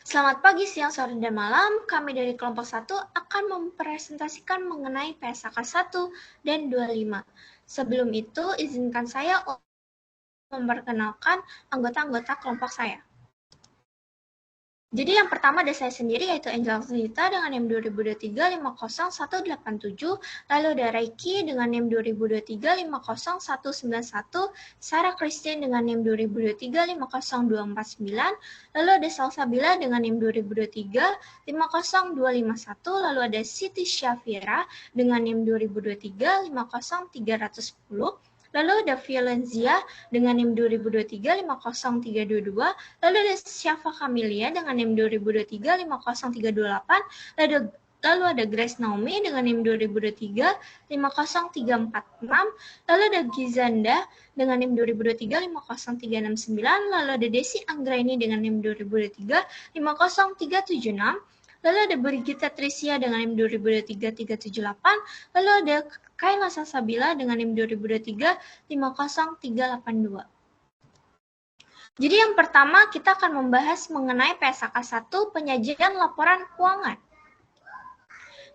Selamat pagi, siang, sore, dan malam. Kami dari kelompok 1 akan mempresentasikan mengenai PSAK 1 dan 25. Sebelum itu, izinkan saya untuk memperkenalkan anggota-anggota kelompok saya. Jadi yang pertama ada saya sendiri, yaitu Angel Zita dengan NIM 2023-50187, lalu ada Reiki dengan NIM 2023-50191, Sarah Christine dengan NIM 2023-50249, lalu ada Salsabila dengan NIM 2023-50251, lalu ada Siti Syafira dengan NIM 2023-50310, lalu ada Violenzia dengan NIM 2023-50322, lalu ada Syafa Kamilia dengan NIM 2023-50328, lalu ada Grace Naomi dengan NIM 2023-50346, lalu ada Gizanda dengan NIM 2023-50369, lalu ada Desi Anggraini dengan NIM 2023-50376, lalu ada Brigita Trisia dengan NIM 2023-378, lalu ada Kayla Salsabila dengan NIM 2023-50382. Jadi yang pertama kita akan membahas mengenai PSAK 1 penyajian laporan keuangan.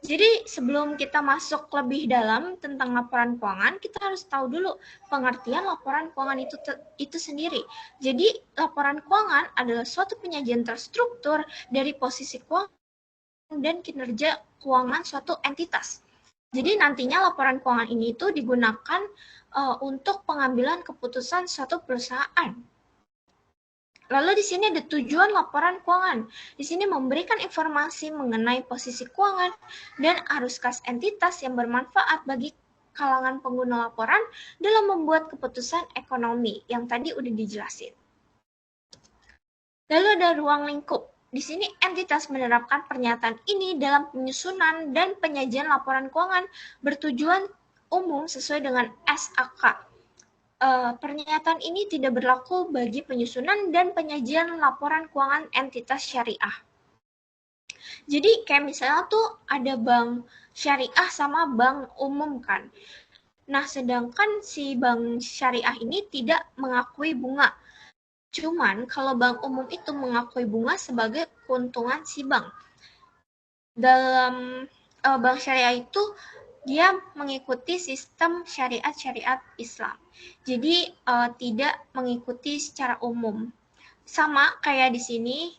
Jadi sebelum kita masuk lebih dalam tentang laporan keuangan, kita harus tahu dulu pengertian laporan keuangan itu sendiri. Jadi laporan keuangan adalah suatu penyajian terstruktur dari posisi keuangan dan kinerja keuangan suatu entitas. Jadi nantinya laporan keuangan ini itu digunakan untuk pengambilan keputusan suatu perusahaan. Lalu di sini ada tujuan laporan keuangan. Di sini memberikan informasi mengenai posisi keuangan dan arus kas entitas yang bermanfaat bagi kalangan pengguna laporan dalam membuat keputusan ekonomi yang tadi udah dijelasin. Lalu ada ruang lingkup. Di sini entitas menerapkan pernyataan ini dalam penyusunan dan penyajian laporan keuangan bertujuan umum sesuai dengan SAK. Pernyataan ini tidak berlaku bagi penyusunan dan penyajian laporan keuangan entitas syariah. Jadi kayak misalnya tuh ada bank syariah sama bank umum kan. Nah, sedangkan si bank syariah ini tidak mengakui bunga. Cuman kalau bank umum itu mengakui bunga sebagai keuntungan si bank. Dalam bank syariah itu dia mengikuti sistem syariat Islam. Jadi tidak mengikuti secara umum. Sama kayak di sini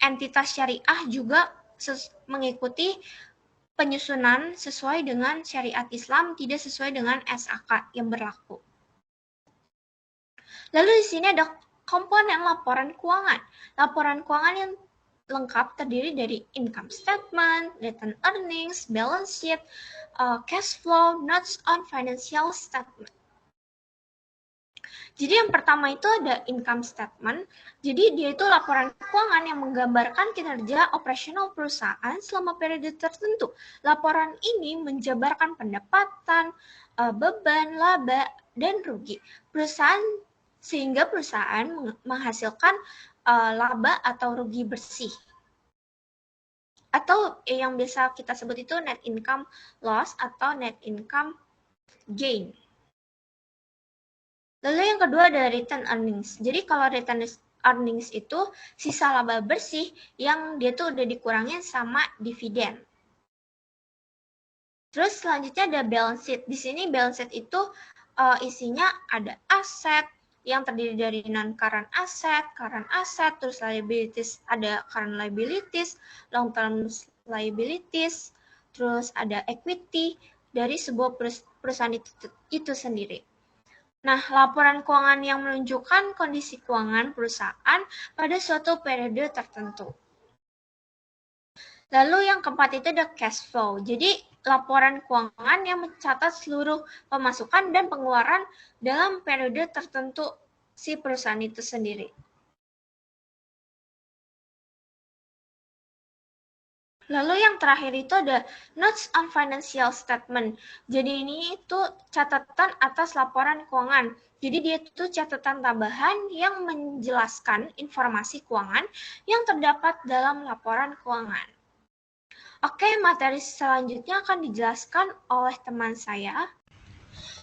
entitas syariah juga mengikuti penyusunan sesuai dengan syariat Islam, tidak sesuai dengan SAK yang berlaku. Lalu di sini ada komponen laporan keuangan. Laporan keuangan yang lengkap terdiri dari income statement, return earnings, balance sheet, cash flow, notes on financial statement. Jadi yang pertama itu ada income statement. Jadi dia itu laporan keuangan yang menggambarkan kinerja operasional perusahaan selama periode tertentu. Laporan ini menjabarkan pendapatan, beban, laba, dan rugi perusahaan sehingga perusahaan menghasilkan laba atau rugi bersih. Atau yang biasa kita sebut itu net income loss atau net income gain. Lalu yang kedua ada return earnings. Jadi kalau return earnings itu sisa laba bersih yang dia tuh udah dikurangin sama dividen. Terus selanjutnya ada balance sheet. Di sini balance sheet itu isinya ada aset yang terdiri dari non-current asset, terus liabilities, ada current liabilities, long-term liabilities, terus ada equity dari sebuah perusahaan itu sendiri. Nah, laporan keuangan yang menunjukkan kondisi keuangan perusahaan pada suatu periode tertentu. Lalu yang keempat itu ada cash flow. Jadi, laporan keuangan yang mencatat seluruh pemasukan dan pengeluaran dalam periode tertentu si perusahaan itu sendiri. Lalu yang terakhir itu ada notes on financial statement. Jadi ini itu catatan atas laporan keuangan. Jadi dia itu catatan tambahan yang menjelaskan informasi keuangan yang terdapat dalam laporan keuangan. Oke, materi selanjutnya akan dijelaskan oleh teman saya.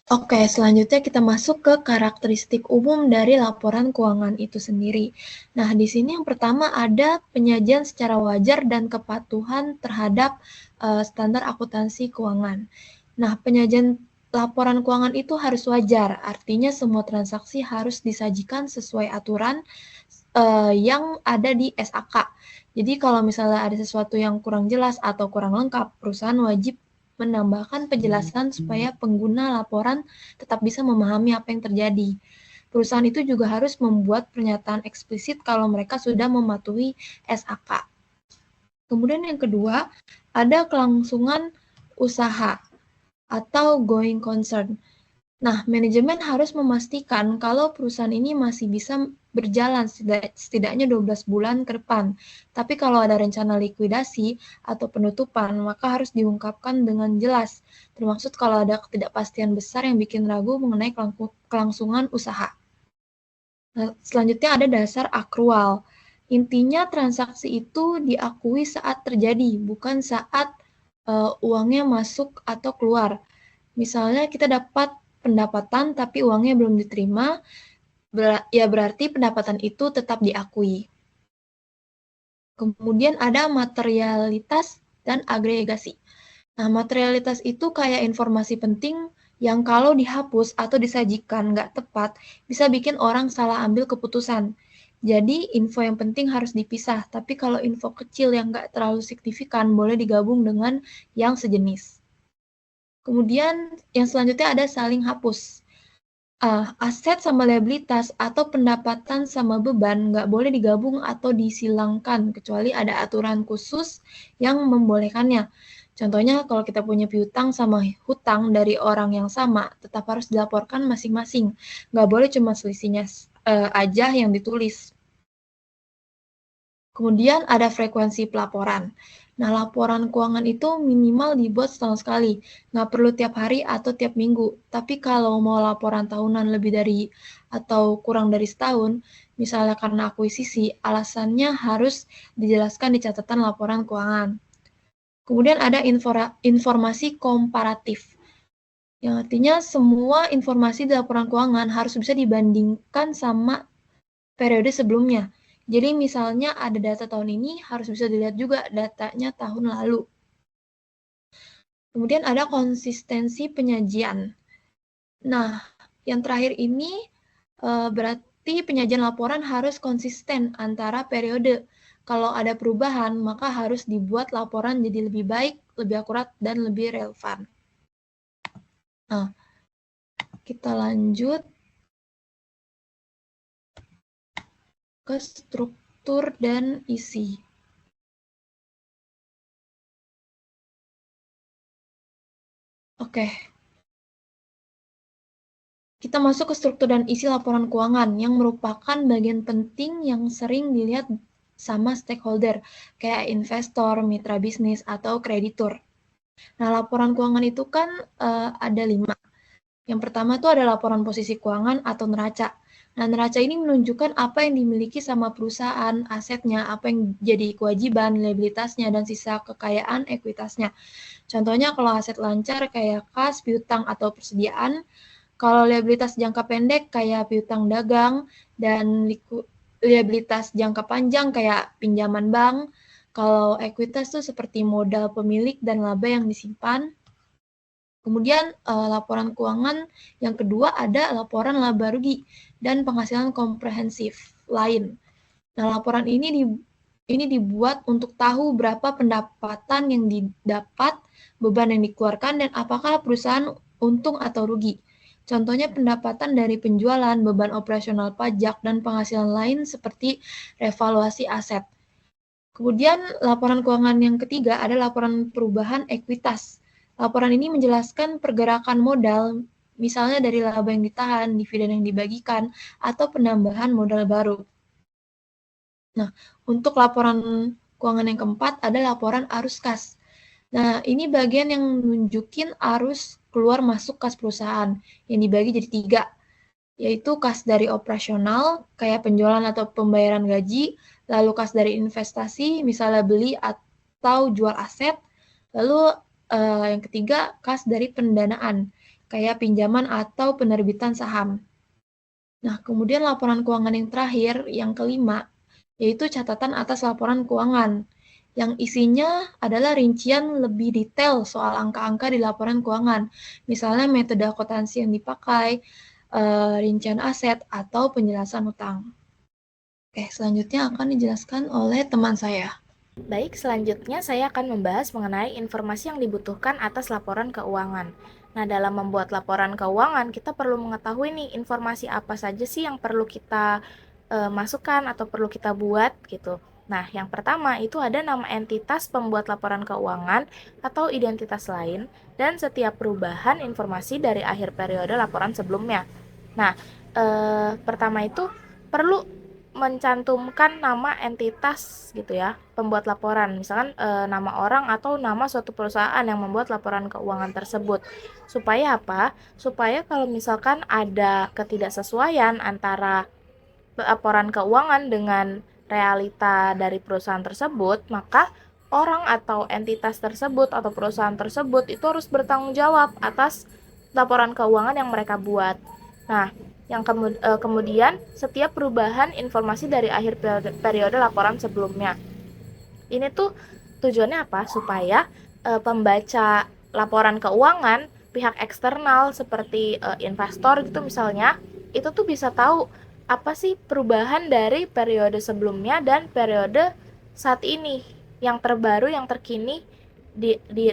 Oke, selanjutnya kita masuk ke karakteristik umum dari laporan keuangan itu sendiri. Nah, di sini yang pertama ada penyajian secara wajar dan kepatuhan terhadap standar akuntansi keuangan. Nah, penyajian laporan keuangan itu harus wajar, artinya semua transaksi harus disajikan sesuai aturan yang ada di SAK. Jadi kalau misalnya ada sesuatu yang kurang jelas atau kurang lengkap, perusahaan wajib menambahkan penjelasan supaya pengguna laporan tetap bisa memahami apa yang terjadi. Perusahaan itu juga harus membuat pernyataan eksplisit kalau mereka sudah mematuhi SAK. Kemudian yang kedua, ada kelangsungan usaha atau going concern. Nah, manajemen harus memastikan kalau perusahaan ini masih bisa berjalan setidaknya 12 bulan ke depan. Tapi kalau ada rencana likuidasi atau penutupan, maka harus diungkapkan dengan jelas, termasuk kalau ada ketidakpastian besar yang bikin ragu mengenai kelangsungan usaha. Nah, selanjutnya ada dasar akrual. Intinya transaksi itu diakui saat terjadi, bukan saat uangnya masuk atau keluar. Misalnya kita dapat pendapatan tapi uangnya belum diterima, ya berarti pendapatan itu tetap diakui. Kemudian ada materialitas dan agregasi. Nah, materialitas itu kayak informasi penting yang kalau dihapus atau disajikan nggak tepat, bisa bikin orang salah ambil keputusan. Jadi, info yang penting harus dipisah, tapi kalau info kecil yang nggak terlalu signifikan, boleh digabung dengan yang sejenis. Kemudian, yang selanjutnya ada saling hapus. Aset sama liabilitas atau pendapatan sama beban nggak boleh digabung atau disilangkan, kecuali ada aturan khusus yang membolehkannya. Contohnya kalau kita punya piutang sama hutang dari orang yang sama, tetap harus dilaporkan masing-masing. Nggak boleh cuma selisihnya aja yang ditulis. Kemudian ada frekuensi pelaporan. Nah, laporan keuangan itu minimal dibuat setahun sekali. Nggak perlu tiap hari atau tiap minggu. Tapi kalau mau laporan tahunan lebih dari atau kurang dari setahun, misalnya karena akuisisi, alasannya harus dijelaskan di catatan laporan keuangan. Kemudian ada informasi komparatif. Yang artinya semua informasi di laporan keuangan harus bisa dibandingkan sama periode sebelumnya. Jadi misalnya ada data tahun ini, harus bisa dilihat juga datanya tahun lalu. Kemudian ada konsistensi penyajian. Nah, yang terakhir ini berarti penyajian laporan harus konsisten antara periode. Kalau ada perubahan, maka harus dibuat laporan jadi lebih baik, lebih akurat, dan lebih relevan. Nah, kita lanjut ke struktur dan isi. Oke. Kita masuk ke struktur dan isi laporan keuangan yang merupakan bagian penting yang sering dilihat sama stakeholder, kayak investor, mitra bisnis, atau kreditur. Nah, laporan keuangan itu kan ada 5. Yang pertama itu ada laporan posisi keuangan atau neraca. Nah, neraca ini menunjukkan apa yang dimiliki sama perusahaan, asetnya, apa yang jadi kewajiban, liabilitasnya, dan sisa kekayaan ekuitasnya. Contohnya kalau aset lancar kayak kas, piutang, atau persediaan. Kalau liabilitas jangka pendek kayak piutang dagang dan liabilitas jangka panjang kayak pinjaman bank. Kalau ekuitas tuh seperti modal pemilik dan laba yang disimpan. Kemudian laporan keuangan yang kedua ada laporan laba rugi dan penghasilan komprehensif lain. Nah, laporan ini dibuat untuk tahu berapa pendapatan yang didapat, beban yang dikeluarkan, dan apakah perusahaan untung atau rugi. Contohnya pendapatan dari penjualan, beban operasional pajak, dan penghasilan lain seperti revaluasi aset. Kemudian laporan keuangan yang ketiga ada laporan perubahan ekuitas. Laporan ini menjelaskan pergerakan modal, misalnya dari laba yang ditahan, dividen yang dibagikan, atau penambahan modal baru. Nah, untuk laporan keuangan yang keempat ada laporan arus kas. Nah, ini bagian yang nunjukin arus keluar masuk kas perusahaan yang dibagi jadi 3, yaitu kas dari operasional, kayak penjualan atau pembayaran gaji, lalu kas dari investasi, misalnya beli atau jual aset, lalu yang ketiga kas dari pendanaan, kayak pinjaman atau penerbitan saham. Nah, kemudian laporan keuangan yang terakhir, yang kelima, yaitu catatan atas laporan keuangan, yang isinya adalah rincian lebih detail soal angka-angka di laporan keuangan, misalnya metode akuntansi yang dipakai, rincian aset, atau penjelasan utang. Oke, selanjutnya akan dijelaskan oleh teman saya. Baik, selanjutnya saya akan membahas mengenai informasi yang dibutuhkan atas laporan keuangan. Nah, dalam membuat laporan keuangan, kita perlu mengetahui nih informasi apa saja sih yang perlu kita masukkan atau perlu kita buat gitu. Nah, yang pertama itu ada nama entitas pembuat laporan keuangan atau identitas lain dan setiap perubahan informasi dari akhir periode laporan sebelumnya. Nah, pertama itu perlu mencantumkan nama entitas gitu ya, pembuat laporan. Misalkan nama orang atau nama suatu perusahaan yang membuat laporan keuangan tersebut. Supaya apa? Supaya kalau misalkan ada ketidaksesuaian antara laporan keuangan dengan realita dari perusahaan tersebut, maka orang atau entitas tersebut atau perusahaan tersebut itu harus bertanggung jawab atas laporan keuangan yang mereka buat. Nah, kemudian setiap perubahan informasi dari akhir periode laporan sebelumnya. Ini tuh tujuannya apa? Supaya pembaca laporan keuangan pihak eksternal seperti investor gitu misalnya, itu tuh bisa tahu apa sih perubahan dari periode sebelumnya dan periode saat ini yang terbaru yang terkini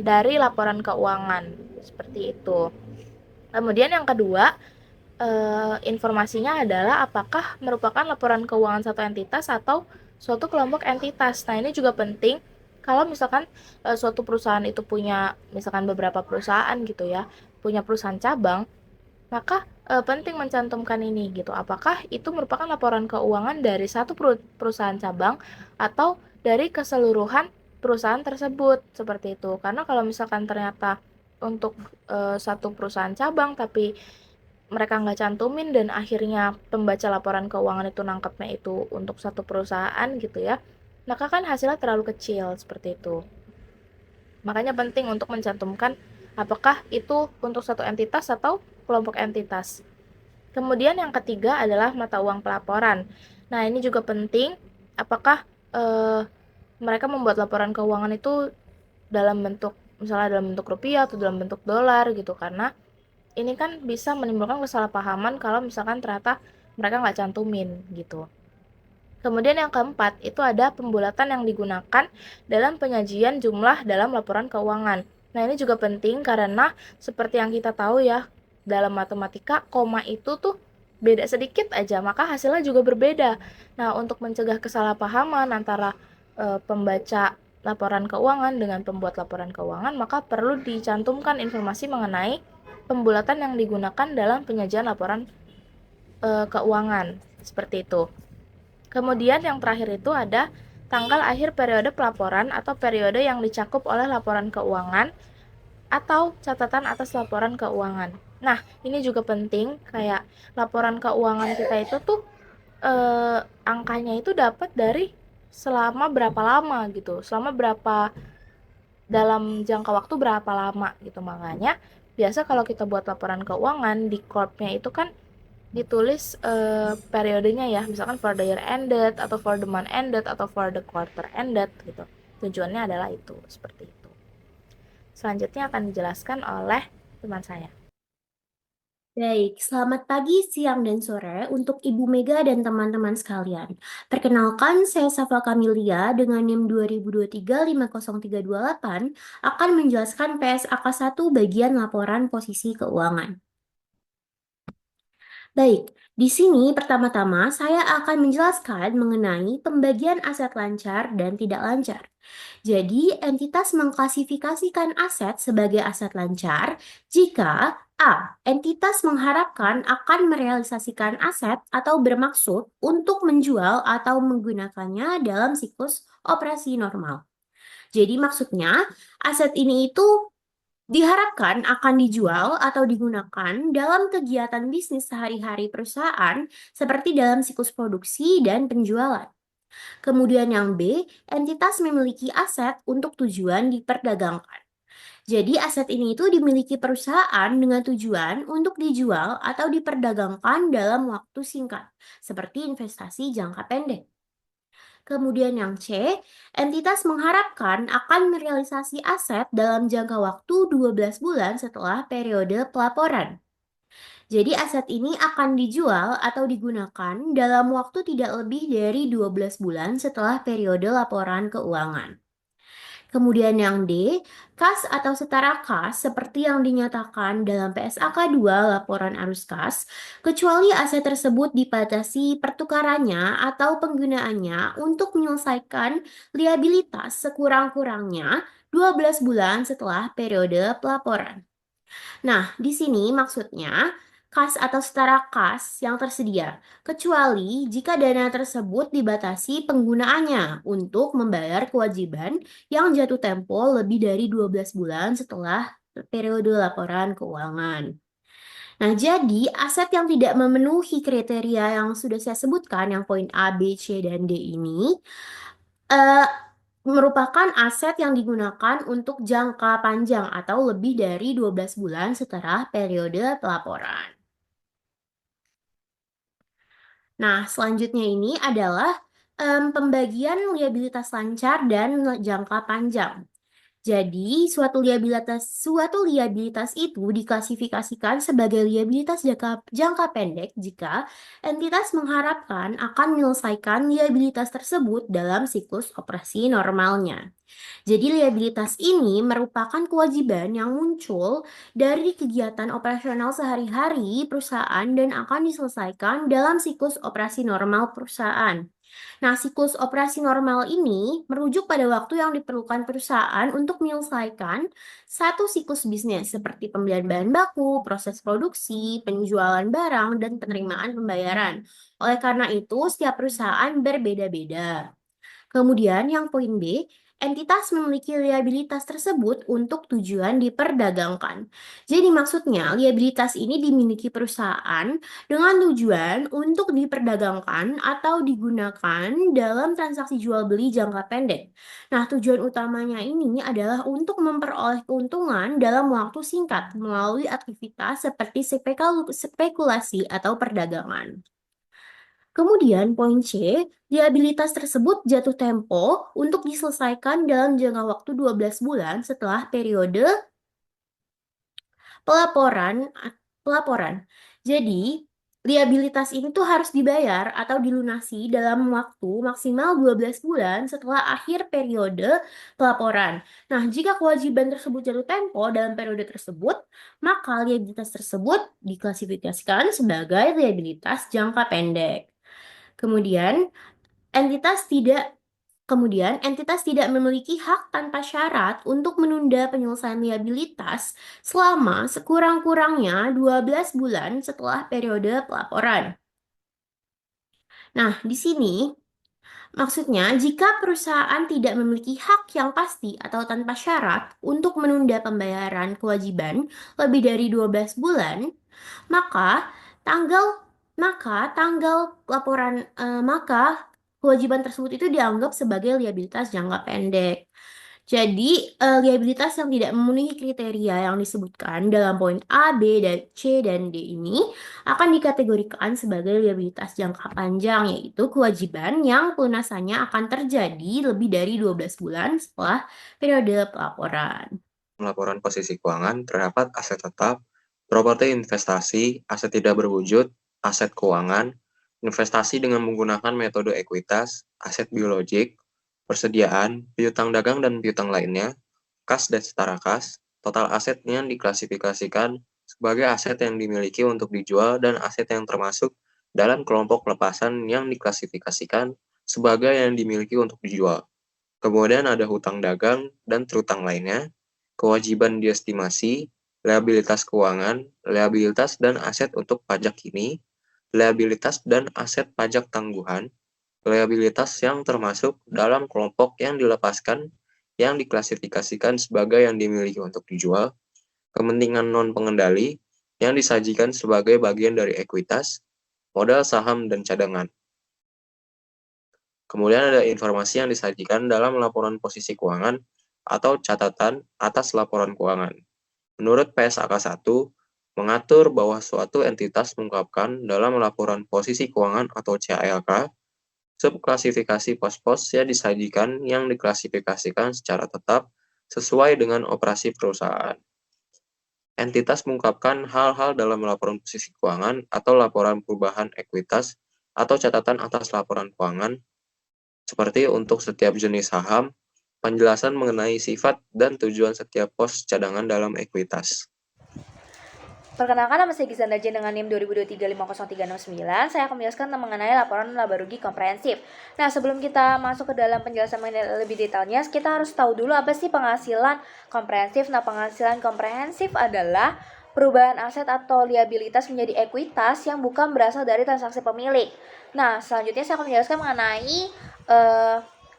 dari laporan keuangan seperti itu. Kemudian yang kedua, informasinya adalah apakah merupakan laporan keuangan satu entitas atau suatu kelompok entitas. Nah, ini juga penting kalau misalkan suatu perusahaan itu punya misalkan beberapa perusahaan gitu ya, punya perusahaan cabang, maka penting mencantumkan ini gitu. Apakah itu merupakan laporan keuangan dari satu perusahaan cabang atau dari keseluruhan perusahaan tersebut seperti itu. Karena kalau misalkan ternyata untuk satu perusahaan cabang tapi mereka nggak cantumin dan akhirnya pembaca laporan keuangan itu nangkepnya itu untuk satu perusahaan gitu ya, maka kan hasilnya terlalu kecil seperti itu. Makanya penting untuk mencantumkan apakah itu untuk satu entitas atau kelompok entitas. Kemudian yang ketiga adalah mata uang pelaporan. Nah, ini juga penting apakah eh, mereka membuat laporan keuangan itu dalam bentuk misalnya dalam bentuk rupiah atau dalam bentuk dolar gitu, karena ini kan bisa menimbulkan kesalahpahaman kalau misalkan ternyata mereka nggak cantumin gitu. Kemudian yang keempat, itu ada pembulatan yang digunakan dalam penyajian jumlah dalam laporan keuangan. Nah, ini juga penting karena seperti yang kita tahu ya, dalam matematika, koma itu tuh beda sedikit aja, maka hasilnya juga berbeda. Nah, untuk mencegah kesalahpahaman antara pembaca laporan keuangan dengan pembuat laporan keuangan, maka perlu dicantumkan informasi mengenai pembulatan yang digunakan dalam penyajian laporan keuangan. Seperti itu. Kemudian yang terakhir itu ada tanggal akhir periode pelaporan atau periode yang dicakup oleh laporan keuangan atau catatan atas laporan keuangan. Nah, ini juga penting kayak laporan keuangan kita itu tuh angkanya itu dapat dari selama berapa lama gitu, selama berapa dalam jangka waktu berapa lama gitu. Makanya biasa kalau kita buat laporan keuangan di corpnya itu kan ditulis periodenya ya, misalkan for the year ended atau for the month ended atau for the quarter ended gitu. Tujuannya adalah itu, seperti itu. Selanjutnya akan dijelaskan oleh teman saya. Baik, selamat pagi, siang, dan sore untuk Ibu Mega dan teman-teman sekalian. Perkenalkan, saya Safa Kamilia dengan NIM 2023-50328 akan menjelaskan PSAK 1 bagian laporan posisi keuangan. Baik, di sini pertama-tama saya akan menjelaskan mengenai pembagian aset lancar dan tidak lancar. Jadi, entitas mengklasifikasikan aset sebagai aset lancar jika A. Entitas mengharapkan akan merealisasikan aset atau bermaksud untuk menjual atau menggunakannya dalam siklus operasi normal. Jadi maksudnya, aset ini itu diharapkan akan dijual atau digunakan dalam kegiatan bisnis sehari-hari perusahaan seperti dalam siklus produksi dan penjualan. Kemudian yang B, entitas memiliki aset untuk tujuan diperdagangkan. Jadi aset ini itu dimiliki perusahaan dengan tujuan untuk dijual atau diperdagangkan dalam waktu singkat, seperti investasi jangka pendek. Kemudian yang C, entitas mengharapkan akan merealisasi aset dalam jangka waktu 12 bulan setelah periode pelaporan. Jadi aset ini akan dijual atau digunakan dalam waktu tidak lebih dari 12 bulan setelah periode laporan keuangan. Kemudian yang D, kas atau setara kas seperti yang dinyatakan dalam PSAK 2 laporan arus kas, kecuali aset tersebut dibatasi pertukarannya atau penggunaannya untuk menyelesaikan liabilitas sekurang-kurangnya 12 bulan setelah periode pelaporan. Nah, di sini maksudnya kas atau setara kas yang tersedia, kecuali jika dana tersebut dibatasi penggunaannya untuk membayar kewajiban yang jatuh tempo lebih dari 12 bulan setelah periode laporan keuangan. Nah, jadi aset yang tidak memenuhi kriteria yang sudah saya sebutkan, yang poin A, B, C, dan D ini, eh, merupakan aset yang digunakan untuk jangka panjang atau lebih dari 12 bulan setelah periode pelaporan. Nah, selanjutnya ini adalah pembagian liabilitas lancar dan jangka panjang. Jadi, suatu liabilitas itu diklasifikasikan sebagai liabilitas jangka pendek jika entitas mengharapkan akan menyelesaikan liabilitas tersebut dalam siklus operasi normalnya. Jadi, liabilitas ini merupakan kewajiban yang muncul dari kegiatan operasional sehari-hari perusahaan dan akan diselesaikan dalam siklus operasi normal perusahaan. Nah, siklus operasi normal ini merujuk pada waktu yang diperlukan perusahaan untuk menyelesaikan satu siklus bisnis seperti pembelian bahan baku, proses produksi, penjualan barang, dan penerimaan pembayaran. Oleh karena itu, setiap perusahaan berbeda-beda. Kemudian yang poin B, entitas memiliki liabilitas tersebut untuk tujuan diperdagangkan. Jadi maksudnya liabilitas ini dimiliki perusahaan dengan tujuan untuk diperdagangkan atau digunakan dalam transaksi jual beli jangka pendek. Nah, tujuan utamanya ini adalah untuk memperoleh keuntungan dalam waktu singkat melalui aktivitas seperti spekulasi atau perdagangan. Kemudian poin C, liabilitas tersebut jatuh tempo untuk diselesaikan dalam jangka waktu 12 bulan setelah periode pelaporan. Jadi, liabilitas ini tuh harus dibayar atau dilunasi dalam waktu maksimal 12 bulan setelah akhir periode pelaporan. Nah, jika kewajiban tersebut jatuh tempo dalam periode tersebut, maka liabilitas tersebut diklasifikasikan sebagai liabilitas jangka pendek. Kemudian, entitas tidak memiliki hak tanpa syarat untuk menunda penyelesaian liabilitas selama sekurang-kurangnya 12 bulan setelah periode pelaporan. Nah, di sini maksudnya jika perusahaan tidak memiliki hak yang pasti atau tanpa syarat untuk menunda pembayaran kewajiban lebih dari 12 bulan, maka tanggal kewajiban tersebut itu dianggap sebagai liabilitas jangka pendek. Jadi, liabilitas yang tidak memenuhi kriteria yang disebutkan dalam poin A, B, dan C, dan D ini akan dikategorikan sebagai liabilitas jangka panjang, yaitu kewajiban yang pelunasannya akan terjadi lebih dari 12 bulan setelah periode pelaporan. Laporan posisi keuangan terdapat aset tetap, properti investasi, aset tidak berwujud, aset keuangan, investasi dengan menggunakan metode ekuitas, aset biologik, persediaan, piutang dagang dan piutang lainnya, kas dan setara kas, total aset yang diklasifikasikan sebagai aset yang dimiliki untuk dijual dan aset yang termasuk dalam kelompok pelepasan yang diklasifikasikan sebagai yang dimiliki untuk dijual. Kemudian ada hutang dagang dan terutang lainnya, kewajiban diestimasi, liabilitas keuangan, liabilitas dan aset untuk pajak kini, liabilitas dan aset pajak tangguhan, liabilitas yang termasuk dalam kelompok yang dilepaskan yang diklasifikasikan sebagai yang dimiliki untuk dijual, kepentingan non-pengendali yang disajikan sebagai bagian dari ekuitas, modal saham dan cadangan. Kemudian ada informasi yang disajikan dalam laporan posisi keuangan atau catatan atas laporan keuangan. Menurut PSAK 1, mengatur bahwa suatu entitas mengungkapkan dalam laporan posisi keuangan atau CALK, subklasifikasi pos-pos yang disajikan yang diklasifikasikan secara tetap sesuai dengan operasi perusahaan. Entitas mengungkapkan hal-hal dalam laporan posisi keuangan atau laporan perubahan ekuitas atau catatan atas laporan keuangan, seperti untuk setiap jenis saham, penjelasan mengenai sifat dan tujuan setiap pos cadangan dalam ekuitas. Perkenalkan, nama saya Gizan Dajen dengan NIM 2023500369. Saya akan menjelaskan mengenai laporan laba rugi komprehensif. Nah, sebelum kita masuk ke dalam penjelasan lebih detailnya, kita harus tahu dulu apa sih penghasilan komprehensif. Nah, penghasilan komprehensif adalah perubahan aset atau liabilitas menjadi ekuitas yang bukan berasal dari transaksi pemilik. Nah, selanjutnya saya akan menjelaskan mengenai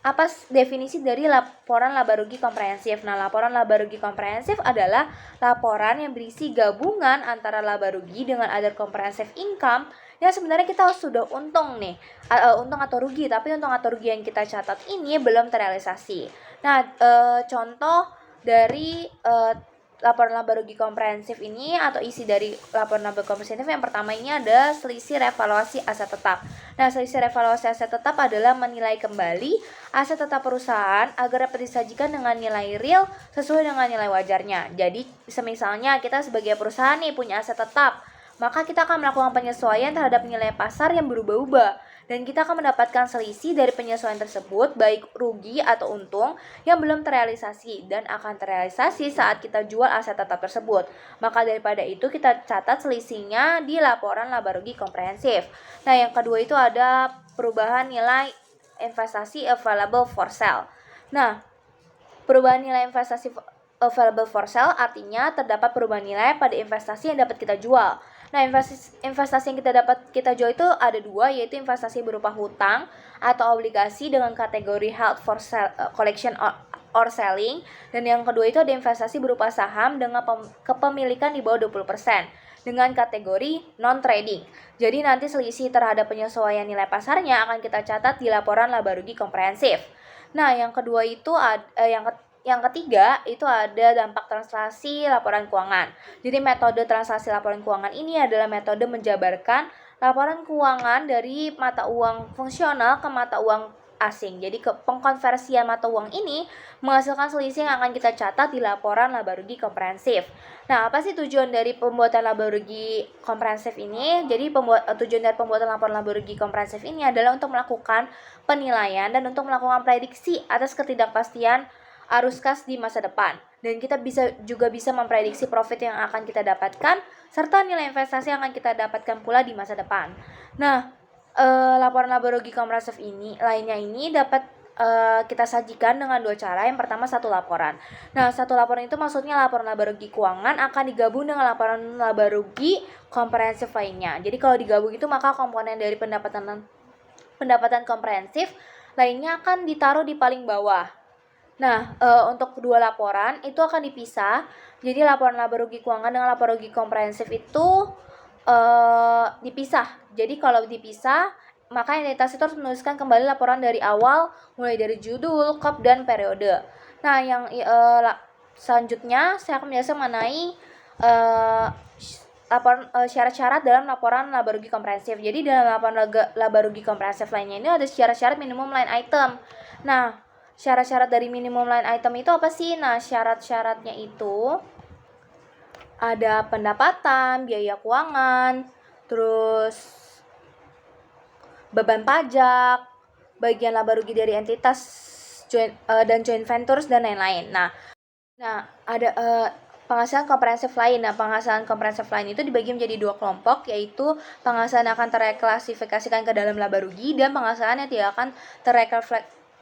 apa definisi dari laporan laba rugi komprehensif. Nah, laporan laba rugi komprehensif adalah laporan yang berisi gabungan antara laba rugi dengan other comprehensive income yang sebenarnya kita sudah untung nih, untung atau rugi, tapi untung atau rugi yang kita catat ini belum terrealisasi. Nah, contoh dari laporan laba rugi komprehensif ini atau isi dari laporan laba komprehensif yang pertama ini ada selisih revaluasi aset tetap. Nah, selisih revaluasi aset tetap adalah menilai kembali aset tetap perusahaan agar dapat disajikan dengan nilai real sesuai dengan nilai wajarnya. Jadi, semisalnya kita sebagai perusahaan nih punya aset tetap, maka kita akan melakukan penyesuaian terhadap nilai pasar yang berubah-ubah. Dan kita akan mendapatkan selisih dari penyesuaian tersebut, baik rugi atau untung, yang belum terrealisasi dan akan terrealisasi saat kita jual aset tetap tersebut. Maka daripada itu kita catat selisihnya di laporan laba rugi komprehensif. Nah, yang kedua itu ada perubahan nilai investasi available for sale. Nah, perubahan nilai investasi available for sale artinya terdapat perubahan nilai pada investasi yang dapat kita jual. Nah, investasi yang kita jual itu ada dua, yaitu investasi berupa hutang atau obligasi dengan kategori held for sale, collection or selling, dan yang kedua itu ada investasi berupa saham dengan kepemilikan di bawah 20% dengan kategori non-trading. Jadi nanti selisih terhadap penyesuaian nilai pasarnya akan kita catat di laporan laba rugi komprehensif. Nah, yang kedua itu yang ketiga itu ada dampak translasi laporan keuangan. Jadi metode translasi laporan keuangan ini adalah metode menjabarkan laporan keuangan dari mata uang fungsional ke mata uang asing. Jadi pengkonversian mata uang ini menghasilkan selisih yang akan kita catat di laporan laba rugi komprehensif. Nah, apa sih tujuan dari pembuatan laba rugi komprehensif ini? Jadi tujuan dari pembuatan laporan laba rugi komprehensif ini adalah untuk melakukan penilaian dan untuk melakukan prediksi atas ketidakpastian arus kas di masa depan, dan kita juga bisa memprediksi profit yang akan kita dapatkan serta nilai investasi yang akan kita dapatkan pula di masa depan. Nah, laporan laba rugi komprehensif ini dapat kita sajikan dengan dua cara. Yang pertama, satu laporan. Nah, satu laporan itu maksudnya laporan laba rugi keuangan akan digabung dengan laporan laba rugi komprehensif lainnya. Jadi kalau digabung itu maka komponen dari pendapatan komprehensif lainnya akan ditaruh di paling bawah. Nah, untuk kedua laporan itu akan dipisah. Jadi laporan laba rugi keuangan dengan laporan rugi komprehensif itu dipisah. Jadi kalau dipisah, maka entitas itu harus menuliskan kembali laporan dari awal, mulai dari judul, kop, dan periode. Nah, yang selanjutnya saya akan menjelaskan mengenai syarat-syarat dalam laporan laba rugi komprehensif. Jadi dalam laporan laba rugi komprehensif lainnya ini ada syarat-syarat minimum line item. Nah, syarat-syarat dari minimum line item itu apa sih? Nah, syarat-syaratnya itu ada pendapatan, biaya keuangan, terus beban pajak, bagian laba rugi dari entitas dan joint ventures dan lain-lain. Nah, ada penghasilan komprehensif lain. Nah, penghasilan komprehensif lain itu dibagi menjadi dua kelompok, yaitu penghasilan yang akan terreklasifikasikan ke dalam laba rugi dan penghasilan yang tidak akan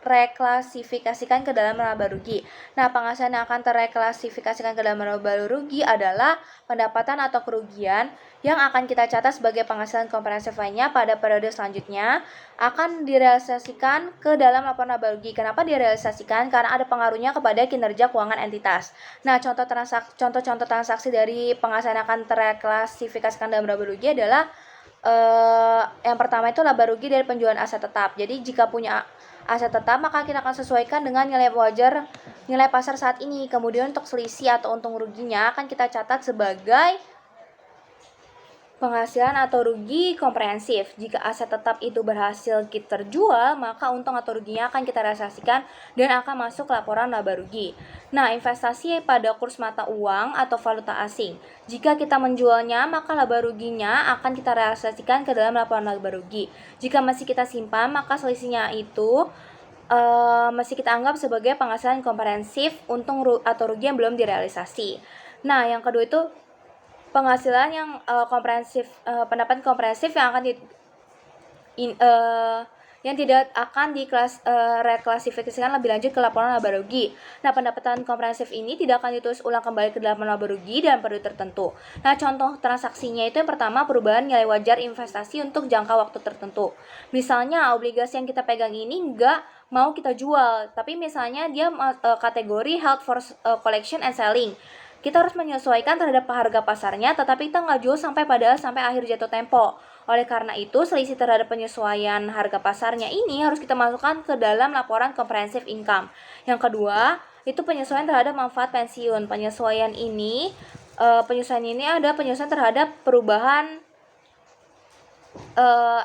terreklasifikasikan ke dalam laba rugi. Nah, penghasilan yang akan terreklasifikasikan ke dalam laba rugi adalah pendapatan atau kerugian yang akan kita catat sebagai penghasilan komprehensif lainnya pada periode selanjutnya akan direalisasikan ke dalam laporan laba rugi. Kenapa direalisasikan? Karena ada pengaruhnya kepada kinerja keuangan entitas. Nah, contoh-contoh transaksi dari penghasilan yang akan terreklasifikasikan dalam laba rugi adalah yang pertama itu laba rugi dari penjualan aset tetap. Jadi jika punya aset tetap, maka kita akan sesuaikan dengan nilai wajar nilai pasar saat ini. Kemudian untuk selisih atau untung ruginya akan kita catat sebagai penghasilan atau rugi komprehensif. Jika aset tetap itu berhasil kita terjual, maka untung atau ruginya akan kita realisasikan dan akan masuk laporan laba rugi. Nah, investasi pada kurs mata uang atau valuta asing. Jika kita menjualnya, maka laba ruginya akan kita realisasikan ke dalam laporan laba rugi. Jika masih kita simpan, maka selisihnya itu masih kita anggap sebagai penghasilan komprehensif untung atau rugi yang belum direalisasi. Nah, yang kedua itu penghasilan yang komprehensif, pendapatan komprehensif yang akan yang tidak akan reklasifikasikan lebih lanjut ke laporan laba rugi. Nah, pendapatan komprehensif ini tidak akan ditulis ulang kembali ke laporan laba rugi dalam periode tertentu. Nah, contoh transaksinya itu yang pertama perubahan nilai wajar investasi untuk jangka waktu tertentu. Misalnya obligasi yang kita pegang ini nggak mau kita jual, tapi misalnya dia kategori held for collection and selling. Kita harus menyesuaikan terhadap harga pasarnya, tetapi kita nggak jual sampai akhir jatuh tempo. Oleh karena itu, selisih terhadap penyesuaian harga pasarnya ini harus kita masukkan ke dalam laporan comprehensive income. Yang kedua, itu penyesuaian terhadap manfaat pensiun. Penyesuaian ini ada penyesuaian terhadap perubahan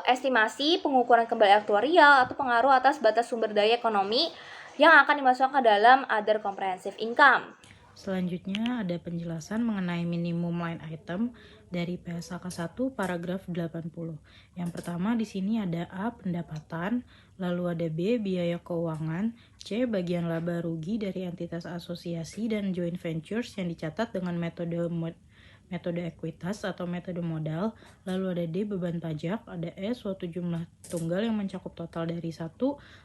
estimasi, pengukuran kembali aktuarial, atau pengaruh atas batas sumber daya ekonomi yang akan dimasukkan ke dalam other comprehensive income. Selanjutnya ada penjelasan mengenai minimum line item dari PSAK 1 paragraf 80. Yang pertama di sini ada A pendapatan, lalu ada B biaya keuangan, C bagian laba rugi dari entitas asosiasi dan joint ventures yang dicatat dengan metode ekuitas atau metode modal, lalu ada D beban pajak, ada E suatu jumlah tunggal yang mencakup total dari 1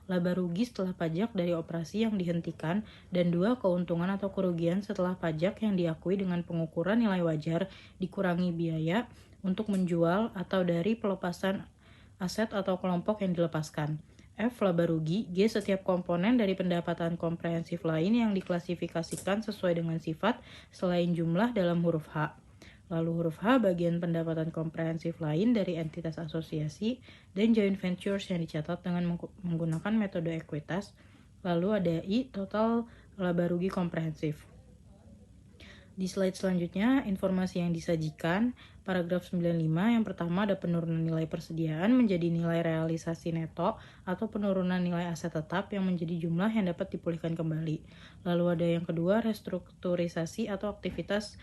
laba rugi setelah pajak dari operasi yang dihentikan, dan 2 keuntungan atau kerugian setelah pajak yang diakui dengan pengukuran nilai wajar dikurangi biaya untuk menjual atau dari pelepasan aset atau kelompok yang dilepaskan. F laba rugi, G setiap komponen dari pendapatan komprehensif lain yang diklasifikasikan sesuai dengan sifat selain jumlah dalam huruf H. Lalu huruf H bagian pendapatan komprehensif lain dari entitas asosiasi dan joint ventures yang dicatat dengan menggunakan metode ekuitas. Lalu ada I total laba rugi komprehensif. Di slide selanjutnya, informasi yang disajikan, paragraf 95, yang pertama ada penurunan nilai persediaan menjadi nilai realisasi neto atau penurunan nilai aset tetap yang menjadi jumlah yang dapat dipulihkan kembali. Lalu ada yang kedua, restrukturisasi atau aktivitas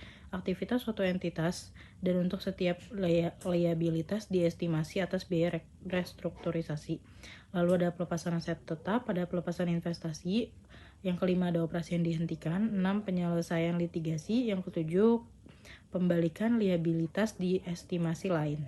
suatu entitas, dan untuk setiap liabilitas diestimasi atas biaya restrukturisasi. Lalu ada pelepasan aset tetap, ada pelepasan investasi. Yang kelima ada operasi yang dihentikan. 6 penyelesaian litigasi. Yang ketujuh pembalikan liabilitas di estimasi lain.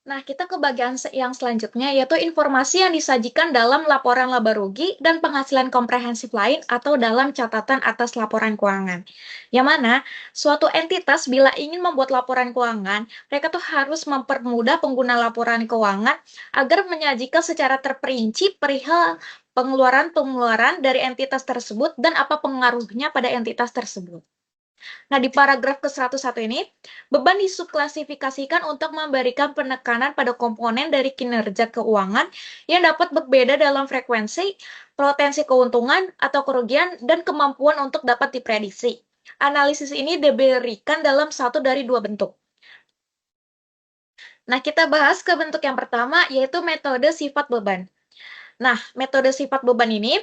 Nah, kita ke bagian yang selanjutnya, yaitu informasi yang disajikan dalam laporan laba rugi dan penghasilan komprehensif lain atau dalam catatan atas laporan keuangan. Yang mana, suatu entitas bila ingin membuat laporan keuangan, mereka tuh harus mempermudah pengguna laporan keuangan agar menyajikan secara terperinci perihal pengeluaran dari entitas tersebut dan apa pengaruhnya pada entitas tersebut. Nah, di paragraf ke-101 ini, beban disubklasifikasikan untuk memberikan penekanan pada komponen dari kinerja keuangan yang dapat berbeda dalam frekuensi, potensi keuntungan atau kerugian, dan kemampuan untuk dapat diprediksi. Analisis ini diberikan dalam satu dari dua bentuk. Nah, kita bahas ke bentuk yang pertama, yaitu metode sifat beban. Nah, metode sifat beban ini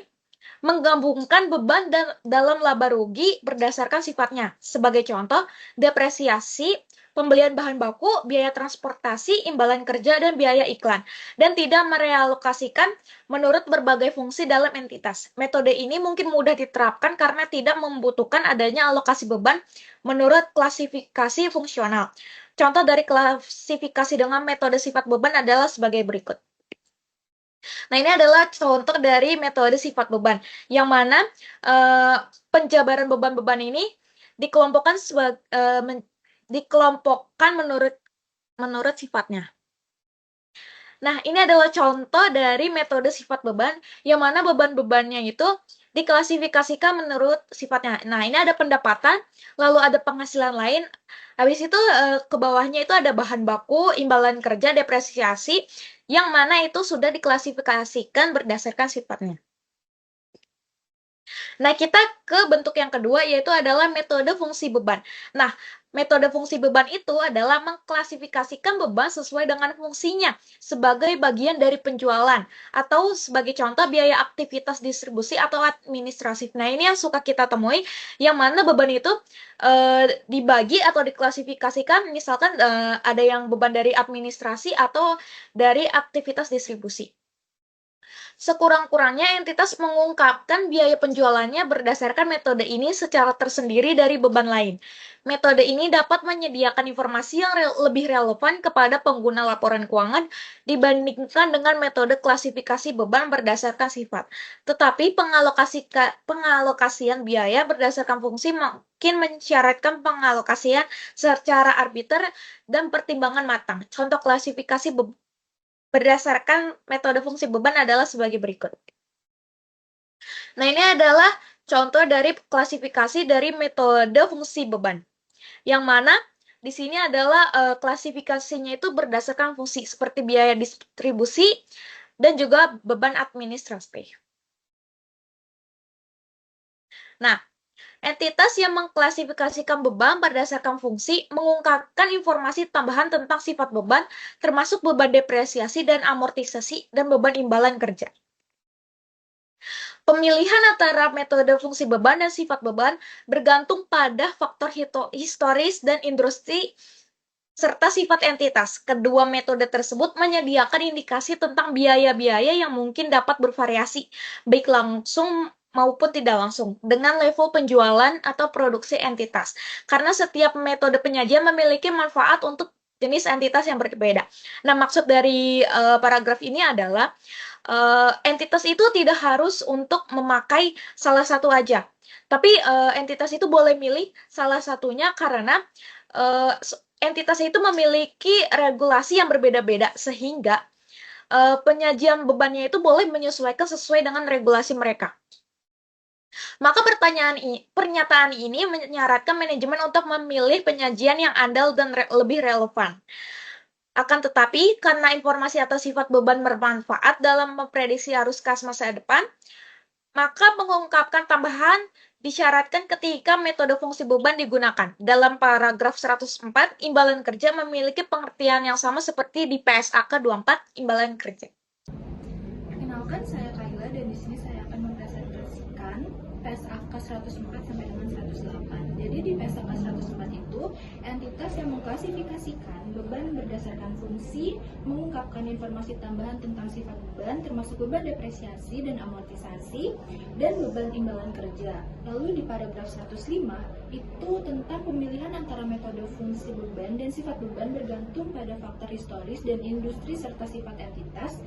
menggabungkan beban dalam laba rugi berdasarkan sifatnya. Sebagai contoh, depresiasi, pembelian bahan baku, biaya transportasi, imbalan kerja, dan biaya iklan. Dan tidak merealokasikan menurut berbagai fungsi dalam entitas. Metode ini mungkin mudah diterapkan karena tidak membutuhkan adanya alokasi beban menurut klasifikasi fungsional. Contoh dari klasifikasi dengan metode sifat beban adalah sebagai berikut. Nah, ini adalah contoh dari metode sifat beban, yang mana penjabaran beban-beban ini dikelompokkan menurut sifatnya. Nah, ini adalah contoh dari metode sifat beban, yang mana beban-bebannya itu diklasifikasikan menurut sifatnya. Nah, ini ada pendapatan, lalu ada penghasilan lain, habis itu ke bawahnya itu ada bahan baku, imbalan kerja, depresiasi, yang mana itu sudah diklasifikasikan berdasarkan sifatnya. Nah, kita ke bentuk yang kedua, yaitu adalah metode fungsi beban. Nah, metode fungsi beban itu adalah mengklasifikasikan beban sesuai dengan fungsinya sebagai bagian dari penjualan, atau sebagai contoh biaya aktivitas distribusi atau administratif. Nah, ini yang suka kita temui, yang mana beban itu dibagi atau diklasifikasikan, misalkan ada yang beban dari administrasi atau dari aktivitas distribusi. Sekurang-kurangnya entitas mengungkapkan biaya penjualannya berdasarkan metode ini secara tersendiri dari beban lain. Metode ini dapat menyediakan informasi yang lebih relevan kepada pengguna laporan keuangan dibandingkan dengan metode klasifikasi beban berdasarkan sifat. Tetapi pengalokasian biaya berdasarkan fungsi mungkin mensyaratkan pengalokasian secara arbiter dan pertimbangan matang. Contoh klasifikasi berdasarkan metode fungsi beban adalah sebagai berikut. Nah, ini adalah contoh dari klasifikasi dari metode fungsi beban. Yang mana di sini adalah klasifikasinya itu berdasarkan fungsi seperti biaya distribusi dan juga beban administratif. Nah, entitas yang mengklasifikasikan beban berdasarkan fungsi mengungkapkan informasi tambahan tentang sifat beban, termasuk beban depresiasi dan amortisasi dan beban imbalan kerja. Pemilihan antara metode fungsi beban dan sifat beban bergantung pada faktor historis dan industri serta sifat entitas. Kedua metode tersebut menyediakan indikasi tentang biaya-biaya yang mungkin dapat bervariasi, baik langsung maupun tidak langsung, dengan level penjualan atau produksi entitas. Karena setiap metode penyajian memiliki manfaat untuk jenis entitas yang berbeda. Nah, maksud dari paragraf ini adalah entitas itu tidak harus untuk memakai salah satu aja. Tapi entitas itu boleh milih salah satunya karena entitas itu memiliki regulasi yang berbeda-beda sehingga penyajian bebannya itu boleh menyesuaikan sesuai dengan regulasi mereka. Maka pernyataan ini menyarankan manajemen untuk memilih penyajian yang andal dan lebih relevan. Akan tetapi, karena informasi atau sifat beban bermanfaat dalam memprediksi arus kas masa depan, maka mengungkapkan tambahan disyaratkan ketika metode fungsi beban digunakan. Dalam paragraf 104, imbalan kerja memiliki pengertian yang sama seperti di PSAK 24, imbalan kerja. Perkenalkan, saya Kayla dan di sini saya akan mempresentasikan PSAK 104 sampai dengan 108. Jadi di PSAK 104 itu, entitas yang mengklasifikasikan beban berdasarkan fungsi, mengungkapkan informasi tambahan tentang sifat beban, termasuk beban depresiasi dan amortisasi, dan beban imbalan kerja. Lalu di paragraf 105, itu tentang pemilihan antara metode fungsi beban dan sifat beban bergantung pada faktor historis dan industri serta sifat entitas.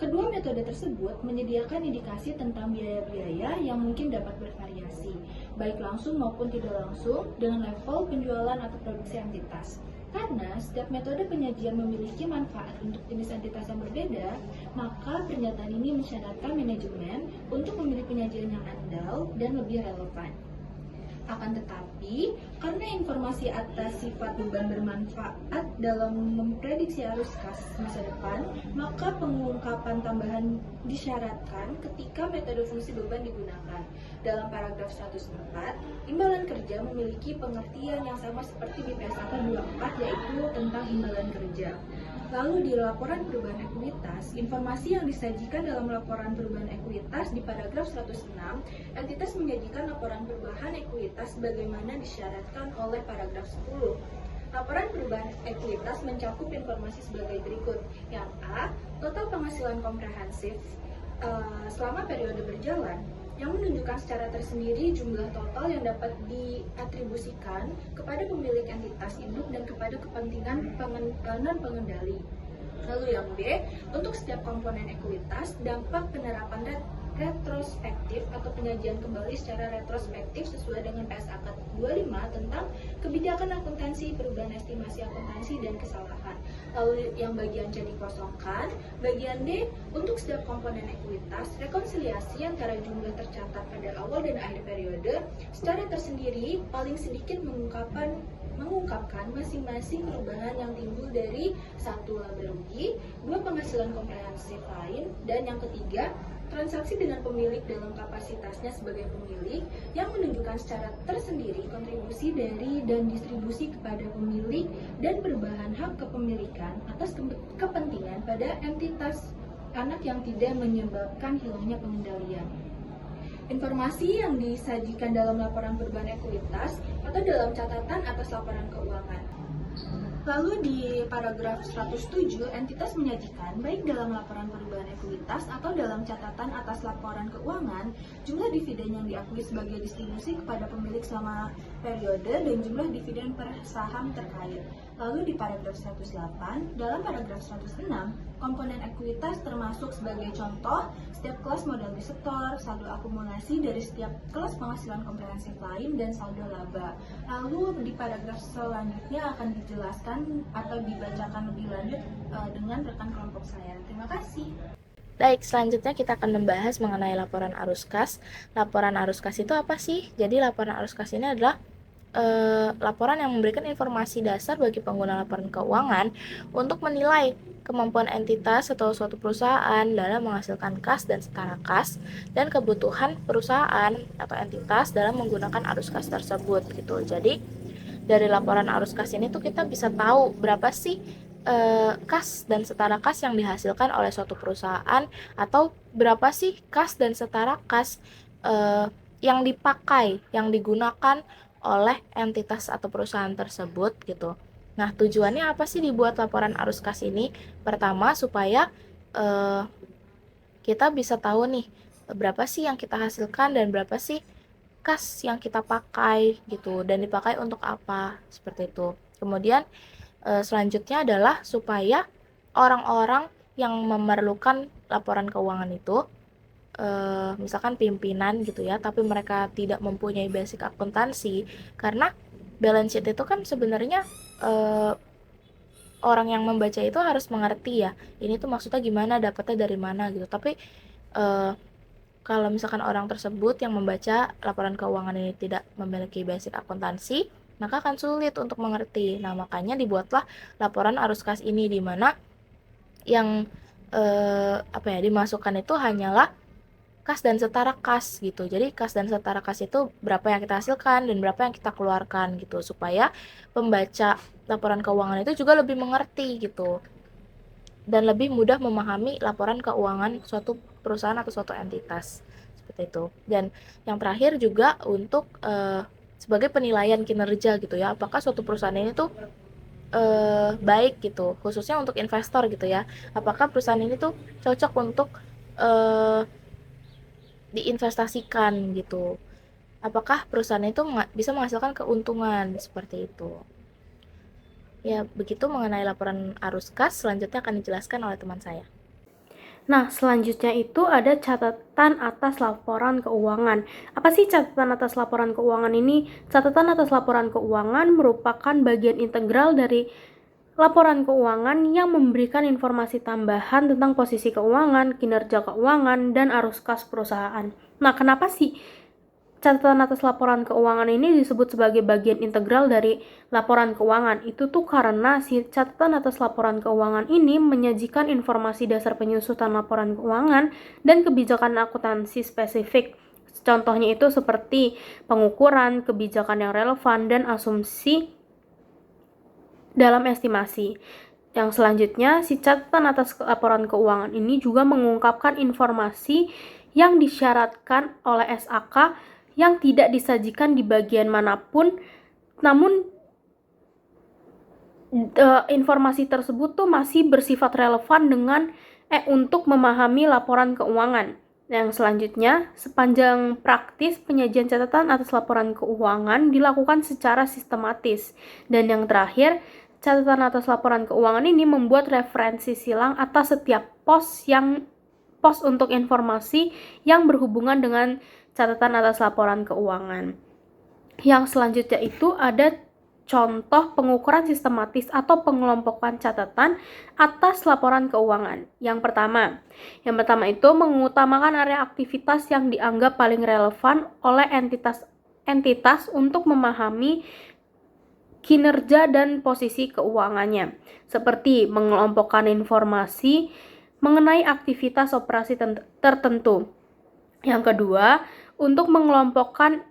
Kedua metode tersebut menyediakan indikasi tentang biaya-biaya yang mungkin dapat bervariasi, baik langsung maupun tidak langsung, dengan level penjualan atau produksi entitas. Karena setiap metode penyajian memiliki manfaat untuk jenis entitas yang berbeda, maka pernyataan ini mensyaratkan manajemen untuk memilih penyajian yang andal dan lebih relevan. Akan tetapi, karena informasi atas sifat beban bermanfaat dalam memprediksi arus kas masa depan, maka pengungkapan tambahan disyaratkan ketika metode fungsi beban digunakan. Dalam paragraf 104, imbalan kerja memiliki pengertian yang sama seperti di PSAK 24, yaitu tentang imbalan kerja. Lalu di laporan perubahan ekuitas, informasi yang disajikan dalam laporan perubahan ekuitas di paragraf 106, entitas menyajikan laporan perubahan ekuitas sebagaimana disyaratkan oleh paragraf 10. Laporan perubahan ekuitas mencakup informasi sebagai berikut. Yang A, total penghasilan komprehensif selama periode berjalan, yang menunjukkan secara tersendiri jumlah total yang dapat diatribusikan kepada pemilik entitas induk dan kepada kepentingan non-pengendali. Lalu yang B, untuk setiap komponen ekuitas, dampak penerapan retrospektif atau penyajian kembali secara retrospektif sesuai dengan PSAK 25 tentang kebijakan akuntansi, perubahan estimasi akuntansi, dan kesalahan. Lalu yang bagian C dikosongkan. Bagian D, untuk setiap komponen ekuitas, rekonsiliasi antara jumlah tercatat pada awal dan akhir periode secara tersendiri paling sedikit mengungkapkan masing-masing perubahan yang timbul dari 1 laba rugi, 2 penghasilan komprehensif lain, dan yang ketiga, Transaksi dengan pemilik dalam kapasitasnya sebagai pemilik yang menunjukkan secara tersendiri kontribusi dari dan distribusi kepada pemilik dan berbahan hak kepemilikan atas kepentingan pada entitas anak yang tidak menyebabkan hilangnya pengendalian. Informasi yang disajikan dalam laporan perubahan ekuitas atau dalam catatan atas laporan keuangan. Lalu di paragraf 107, entitas menyajikan baik dalam laporan perubahan ekuitas atau dalam catatan atas laporan keuangan jumlah dividen yang diakui sebagai distribusi kepada pemilik selama periode dan jumlah dividen per saham terkait. Lalu di paragraf 108, dalam paragraf 106, komponen ekuitas termasuk sebagai contoh setiap kelas modal disetor, saldo akumulasi dari setiap kelas penghasilan komprehensif lain, dan saldo laba. Lalu di paragraf selanjutnya akan dijelaskan atau dibacakan lebih lanjut dengan rekan kelompok saya. Terima kasih. Baik, selanjutnya kita akan membahas mengenai laporan arus kas. Laporan arus kas itu apa sih? Jadi laporan arus kas ini adalah laporan yang memberikan informasi dasar bagi pengguna laporan keuangan untuk menilai kemampuan entitas atau suatu perusahaan dalam menghasilkan kas dan setara kas dan kebutuhan perusahaan atau entitas dalam menggunakan arus kas tersebut gitu. Jadi dari laporan arus kas ini tuh kita bisa tahu berapa sih kas dan setara kas yang dihasilkan oleh suatu perusahaan atau berapa sih kas dan setara kas yang dipakai, yang digunakan oleh entitas atau perusahaan tersebut gitu. Nah, tujuannya apa sih dibuat laporan arus kas ini? Pertama, supaya kita bisa tahu nih berapa sih yang kita hasilkan dan berapa sih kas yang kita pakai gitu, dan dipakai untuk apa, seperti itu. Kemudian selanjutnya adalah supaya orang-orang yang memerlukan laporan keuangan itu misalkan pimpinan gitu ya, tapi mereka tidak mempunyai basic akuntansi, karena balance sheet itu kan sebenarnya orang yang membaca itu harus mengerti ya, ini tuh maksudnya gimana, dapatnya dari mana gitu. Tapi kalau misalkan orang tersebut yang membaca laporan keuangan ini tidak memiliki basic akuntansi, maka akan sulit untuk mengerti. Nah, makanya dibuatlah laporan arus kas ini, di mana yang dimasukkan itu hanyalah kas dan setara kas gitu. Jadi kas dan setara kas itu berapa yang kita hasilkan dan berapa yang kita keluarkan gitu, supaya pembaca laporan keuangan itu juga lebih mengerti gitu dan lebih mudah memahami laporan keuangan suatu perusahaan atau suatu entitas, seperti itu. Dan yang terakhir juga untuk sebagai penilaian kinerja gitu ya, apakah suatu perusahaan ini tuh baik gitu, khususnya untuk investor gitu ya, apakah perusahaan ini tuh cocok untuk diinvestasikan gitu, apakah perusahaan itu bisa menghasilkan keuntungan, seperti itu ya. Begitu mengenai laporan arus kas. Selanjutnya akan dijelaskan oleh teman saya. Nah, selanjutnya itu ada catatan atas laporan keuangan. Apa sih catatan atas laporan keuangan ini? Catatan atas laporan keuangan merupakan bagian integral dari laporan keuangan yang memberikan informasi tambahan tentang posisi keuangan, kinerja keuangan, dan arus kas perusahaan. Nah, kenapa sih catatan atas laporan keuangan ini disebut sebagai bagian integral dari laporan keuangan? Itu tuh karena si catatan atas laporan keuangan ini menyajikan informasi dasar penyusutan laporan keuangan dan kebijakan akuntansi spesifik. Contohnya itu seperti pengukuran, kebijakan yang relevan, dan asumsi dalam estimasi. Yang selanjutnya, si catatan atas laporan keuangan ini juga mengungkapkan informasi yang disyaratkan oleh SAK yang tidak disajikan di bagian manapun, namun informasi tersebut tuh masih bersifat relevan dengan untuk memahami laporan keuangan. Yang selanjutnya, sepanjang praktis penyajian catatan atas laporan keuangan dilakukan secara sistematis. Dan yang terakhir, catatan atas laporan keuangan ini membuat referensi silang atas setiap pos untuk informasi yang berhubungan dengan catatan atas laporan keuangan. Yang selanjutnya itu ada contoh pengukuran sistematis atau pengelompokan catatan atas laporan keuangan. Yang pertama itu mengutamakan area aktivitas yang dianggap paling relevan oleh entitas untuk memahami kinerja dan posisi keuangannya, seperti mengelompokkan informasi mengenai aktivitas operasi tertentu. Yang kedua, untuk mengelompokkan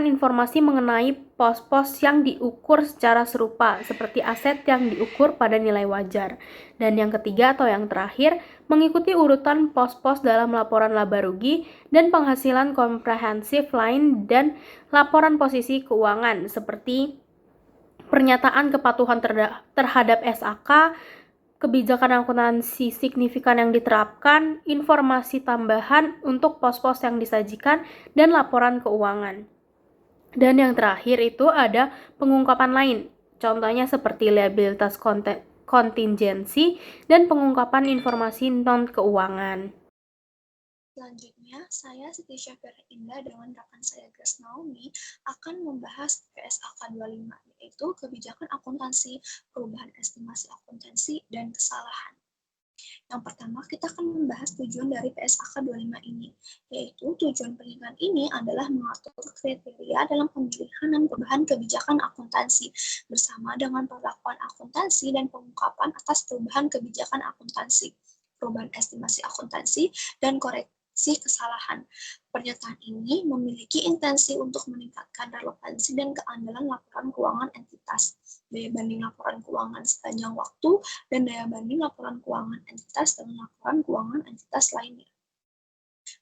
informasi mengenai pos-pos yang diukur secara serupa, seperti aset yang diukur pada nilai wajar. Dan yang ketiga atau yang terakhir, mengikuti urutan pos-pos dalam laporan laba rugi dan penghasilan komprehensif lain dan laporan posisi keuangan, seperti pernyataan kepatuhan terhadap SAK, kebijakan akuntansi signifikan yang diterapkan, informasi tambahan untuk pos-pos yang disajikan, dan laporan keuangan. Dan yang terakhir itu ada pengungkapan lain, contohnya seperti liabilitas kontingensi dan pengungkapan informasi non-keuangan. Selanjutnya, saya Siti Syafira Indah dengan rekan saya Grace Naomi akan membahas PSAK 25, yaitu kebijakan akuntansi, perubahan estimasi akuntansi, dan kesalahan. Yang pertama, kita akan membahas tujuan dari PSAK 25 ini, yaitu tujuan pernikahan ini adalah mengatur kriteria dalam pemilihan dan perubahan kebijakan akuntansi, bersama dengan perlakuan akuntansi dan pengungkapan atas perubahan kebijakan akuntansi, perubahan estimasi akuntansi, dan koreksi kesalahan. Pernyataan ini memiliki intensi untuk meningkatkan relevansi dan keandalan laporan keuangan entitas, daya banding laporan keuangan sepanjang waktu, dan daya banding laporan keuangan entitas dengan laporan keuangan entitas lainnya.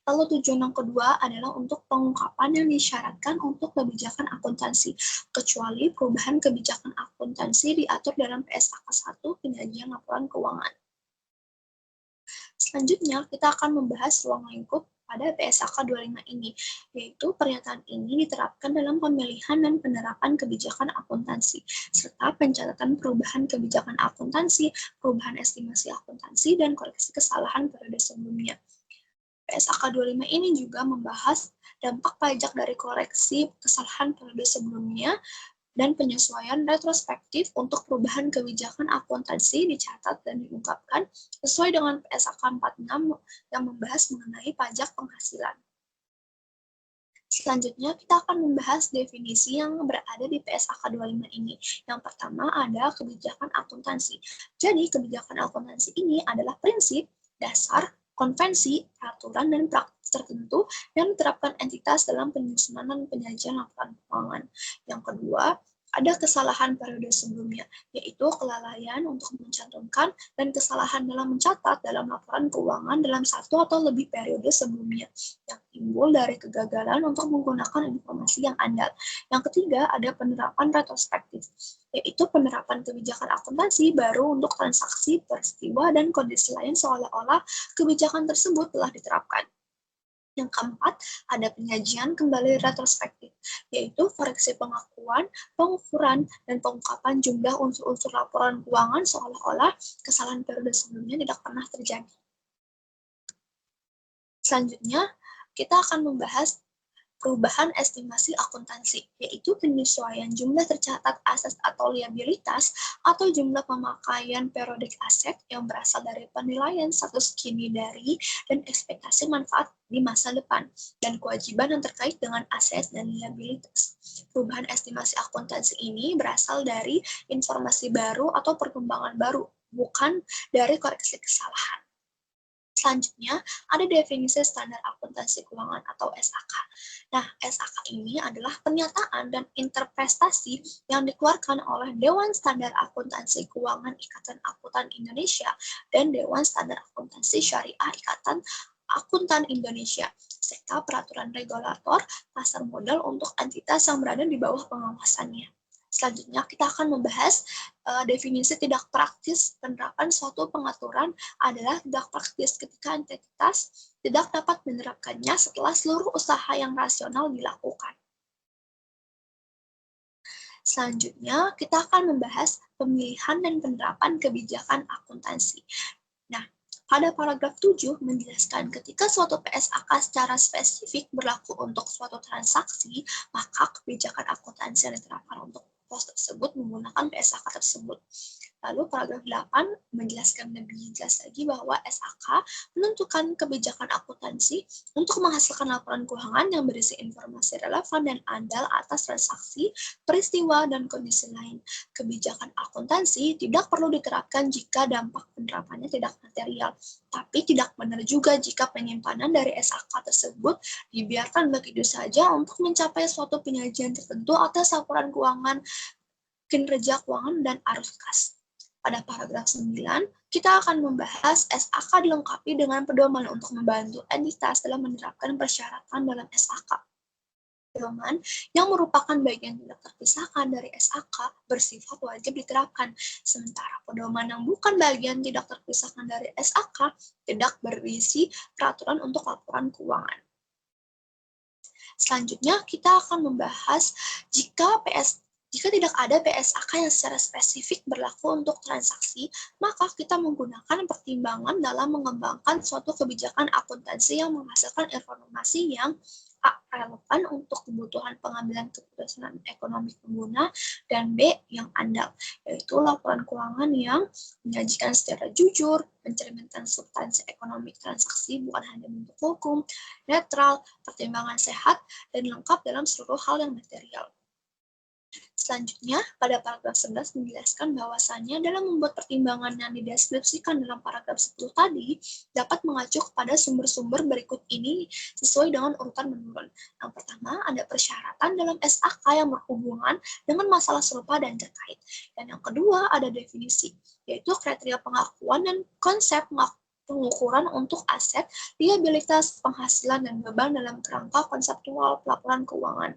Lalu tujuan yang kedua adalah untuk pengungkapan yang disyaratkan untuk kebijakan akuntansi, kecuali perubahan kebijakan akuntansi diatur dalam PSAK 1 penyajian laporan keuangan. Selanjutnya, kita akan membahas ruang lingkup pada PSAK 25 ini, yaitu pernyataan ini diterapkan dalam pemilihan dan penerapan kebijakan akuntansi, serta pencatatan perubahan kebijakan akuntansi, perubahan estimasi akuntansi, dan koreksi kesalahan periode sebelumnya. PSAK 25 ini juga membahas dampak pajak dari koreksi kesalahan periode sebelumnya, dan penyesuaian retrospektif untuk perubahan kebijakan akuntansi dicatat dan diungkapkan sesuai dengan PSAK 46 yang membahas mengenai pajak penghasilan. Selanjutnya, kita akan membahas definisi yang berada di PSAK 25 ini. Yang pertama ada kebijakan akuntansi. Jadi, kebijakan akuntansi ini adalah prinsip, dasar, konvensi, peraturan, dan praktik tertentu yang diterapkan entitas dalam penyusunan dan penyajian laporan keuangan. Yang kedua, ada kesalahan periode sebelumnya, yaitu kelalaian untuk mencantumkan dan kesalahan dalam mencatat dalam laporan keuangan dalam satu atau lebih periode sebelumnya, yang timbul dari kegagalan untuk menggunakan informasi yang andal. Yang ketiga, ada penerapan retrospektif, yaitu penerapan kebijakan akuntansi baru untuk transaksi, peristiwa, dan kondisi lain seolah-olah kebijakan tersebut telah diterapkan. Yang keempat, ada penyajian kembali retrospektif, yaitu koreksi pengakuan, pengukuran, dan pengungkapan jumlah unsur-unsur laporan keuangan seolah-olah kesalahan periode sebelumnya tidak pernah terjadi. Selanjutnya, kita akan membahas perubahan estimasi akuntansi, yaitu penyesuaian jumlah tercatat aset atau liabilitas atau jumlah pemakaian periodik aset yang berasal dari penilaian status kini dari dan ekspektasi manfaat di masa depan, dan kewajiban yang terkait dengan aset dan liabilitas. Perubahan estimasi akuntansi ini berasal dari informasi baru atau perkembangan baru, bukan dari koreksi kesalahan. Selanjutnya, ada definisi standar akuntansi keuangan atau SAK. Nah, SAK ini adalah pernyataan dan interpretasi yang dikeluarkan oleh Dewan Standar Akuntansi Keuangan Ikatan Akuntan Indonesia dan Dewan Standar Akuntansi Syariah Ikatan Akuntan Indonesia, serta peraturan regulator pasar modal untuk entitas yang berada di bawah pengawasannya. Selanjutnya, kita akan membahas definisi tidak praktis. Penerapan suatu pengaturan adalah tidak praktis ketika entitas tidak dapat menerapkannya setelah seluruh usaha yang rasional dilakukan. Selanjutnya, kita akan membahas pemilihan dan penerapan kebijakan akuntansi. Nah, pada paragraf 7 menjelaskan ketika suatu PSAK secara spesifik berlaku untuk suatu transaksi, maka kebijakan akuntansi yang diterapkan untuk pos tersebut menggunakan PSAK tersebut. Lalu paragraf 8 menjelaskan lebih jelas lagi bahwa SAK menentukan kebijakan akuntansi untuk menghasilkan laporan keuangan yang berisi informasi relevan dan andal atas transaksi, peristiwa, dan kondisi lain. Kebijakan akuntansi tidak perlu diterapkan jika dampak penerapannya tidak material, tapi tidak benar juga jika penyimpanan dari SAK tersebut dibiarkan begitu saja untuk mencapai suatu penyajian tertentu atas laporan keuangan, kinerja keuangan, dan arus kas. Pada paragraf 9, kita akan membahas SAK dilengkapi dengan pedoman untuk membantu entitas dalam menerapkan persyaratan dalam SAK. Pedoman yang merupakan bagian tidak terpisahkan dari SAK bersifat wajib diterapkan, sementara pedoman yang bukan bagian tidak terpisahkan dari SAK tidak berisi peraturan untuk laporan keuangan. Selanjutnya, kita akan membahas jika tidak ada PSAK yang secara spesifik berlaku untuk transaksi, maka kita menggunakan pertimbangan dalam mengembangkan suatu kebijakan akuntansi yang menghasilkan informasi yang A. relevan untuk kebutuhan pengambilan keputusan ekonomi pengguna, dan B. yang andal, yaitu laporan keuangan yang menyajikan secara jujur, mencerminkan substansi ekonomi transaksi bukan hanya bentuk hukum, netral, pertimbangan sehat, dan lengkap dalam seluruh hal yang material. Selanjutnya, pada paragraf 11 menjelaskan bahwasannya dalam membuat pertimbangan yang dideskripsikan dalam paragraf 10 tadi dapat mengacu kepada sumber-sumber berikut ini sesuai dengan urutan menurun. Yang pertama, ada persyaratan dalam SAK yang berhubungan dengan masalah serupa dan terkait. Dan yang kedua, ada definisi, yaitu kriteria pengakuan dan konsep pengukuran untuk aset, liabilitas, penghasilan, dan beban dalam kerangka konseptual pelaporan keuangan.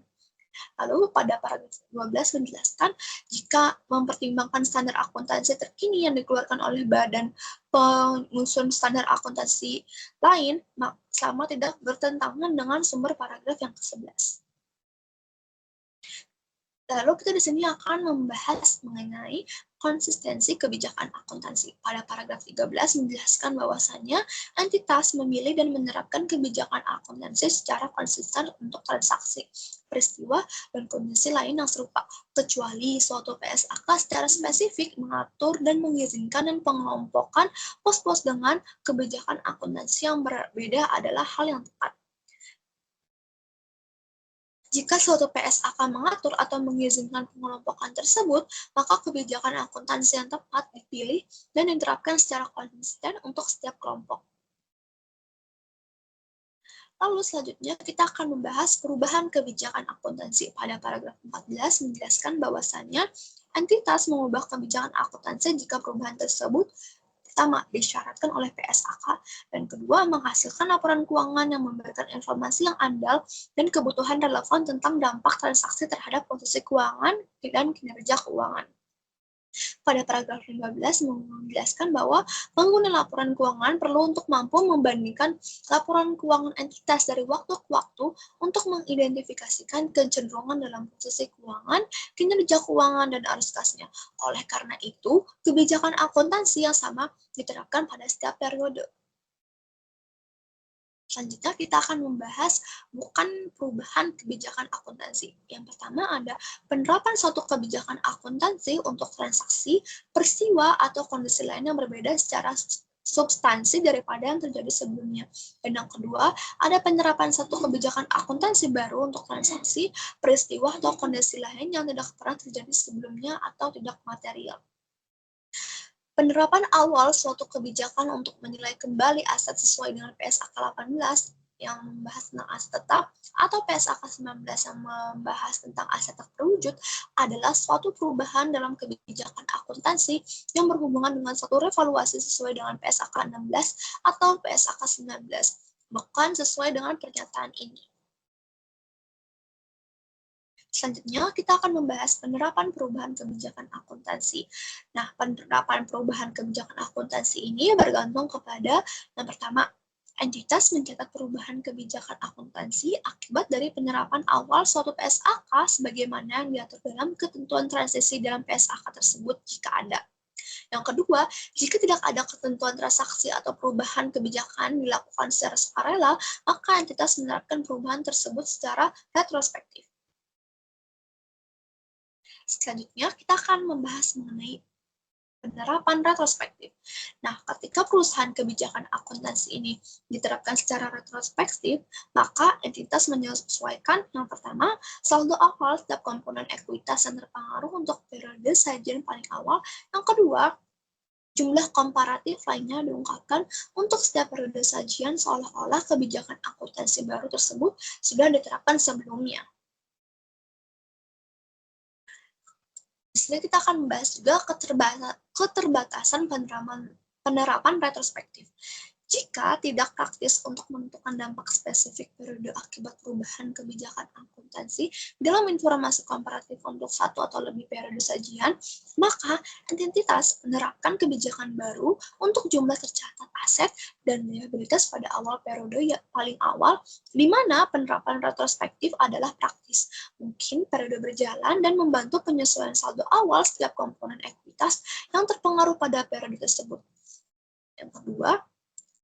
Lalu pada paragraf 12 menjelaskan jika mempertimbangkan standar akuntansi terkini yang dikeluarkan oleh badan pengusung standar akuntansi lain, selama tidak bertentangan dengan sumber paragraf yang ke-11. Lalu kita di sini akan membahas mengenai konsistensi kebijakan akuntansi. Pada paragraf 13 menjelaskan bahwasannya entitas memilih dan menerapkan kebijakan akuntansi secara konsisten untuk transaksi, peristiwa, dan kondisi lain yang serupa, kecuali suatu PSAK secara spesifik mengatur dan mengizinkan dan pengelompokan pos-pos dengan kebijakan akuntansi yang berbeda adalah hal yang tepat. Jika suatu PSAK mengatur atau mengizinkan pengelompokan tersebut, maka kebijakan akuntansi yang tepat dipilih dan diterapkan secara konsisten untuk setiap kelompok. Lalu selanjutnya kita akan membahas perubahan kebijakan akuntansi. Pada paragraf 14 menjelaskan bahwasannya entitas mengubah kebijakan akuntansi jika perubahan tersebut pertama, disyaratkan oleh PSAK, dan kedua, menghasilkan laporan keuangan yang memberikan informasi yang andal dan kebutuhan relevan tentang dampak transaksi terhadap posisi keuangan dan kinerja keuangan. Pada paragraf 15 menjelaskan bahwa pengguna laporan keuangan perlu untuk mampu membandingkan laporan keuangan entitas dari waktu ke waktu untuk mengidentifikasikan kecenderungan dalam posisi keuangan, kinerja keuangan, dan arus kasnya. Oleh karena itu, kebijakan akuntansi yang sama diterapkan pada setiap periode. Selanjutnya kita akan membahas bukan perubahan kebijakan akuntansi. Yang pertama ada penerapan suatu kebijakan akuntansi untuk transaksi, peristiwa, atau kondisi lain yang berbeda secara substansi daripada yang terjadi sebelumnya. Dan yang kedua, ada penerapan satu kebijakan akuntansi baru untuk transaksi, peristiwa, atau kondisi lain yang tidak pernah terjadi sebelumnya atau tidak material. Penerapan awal suatu kebijakan untuk menilai kembali aset sesuai dengan PSAK 18 yang membahas tentang aset tetap atau PSAK 19 yang membahas tentang aset tak terwujud adalah suatu perubahan dalam kebijakan akuntansi yang berhubungan dengan suatu revaluasi sesuai dengan PSAK 16 atau PSAK 19, bukan sesuai dengan pernyataan ini. Selanjutnya, kita akan membahas penerapan perubahan kebijakan akuntansi. Nah, penerapan perubahan kebijakan akuntansi ini bergantung kepada yang pertama, entitas mencatat perubahan kebijakan akuntansi akibat dari penerapan awal suatu PSAK sebagaimana yang diatur dalam ketentuan transisi dalam PSAK tersebut jika ada. Yang kedua, jika tidak ada ketentuan transaksi atau perubahan kebijakan dilakukan secara sukarela, maka entitas menerapkan perubahan tersebut secara retrospektif. Selanjutnya, kita akan membahas mengenai penerapan retrospektif. Nah, ketika perusahaan kebijakan akuntansi ini diterapkan secara retrospektif, maka entitas menyesuaikan yang pertama, saldo awal setiap komponen ekuitas yang terpengaruh untuk periode sajian paling awal. Yang kedua, jumlah komparatif lainnya diungkapkan untuk setiap periode sajian seolah-olah kebijakan akuntansi baru tersebut sudah diterapkan sebelumnya. Di sini kita akan membahas juga keterbatasan penerapan retrospektif. Jika tidak praktis untuk menentukan dampak spesifik periode akibat perubahan kebijakan akuntansi dalam informasi komparatif untuk satu atau lebih periode sajian, maka entitas menerapkan kebijakan baru untuk jumlah tercatat aset dan liabilitas pada awal periode yang paling awal, di mana penerapan retrospektif adalah praktis. Mungkin periode berjalan dan membantu penyesuaian saldo awal setiap komponen ekuitas yang terpengaruh pada periode tersebut. Yang kedua,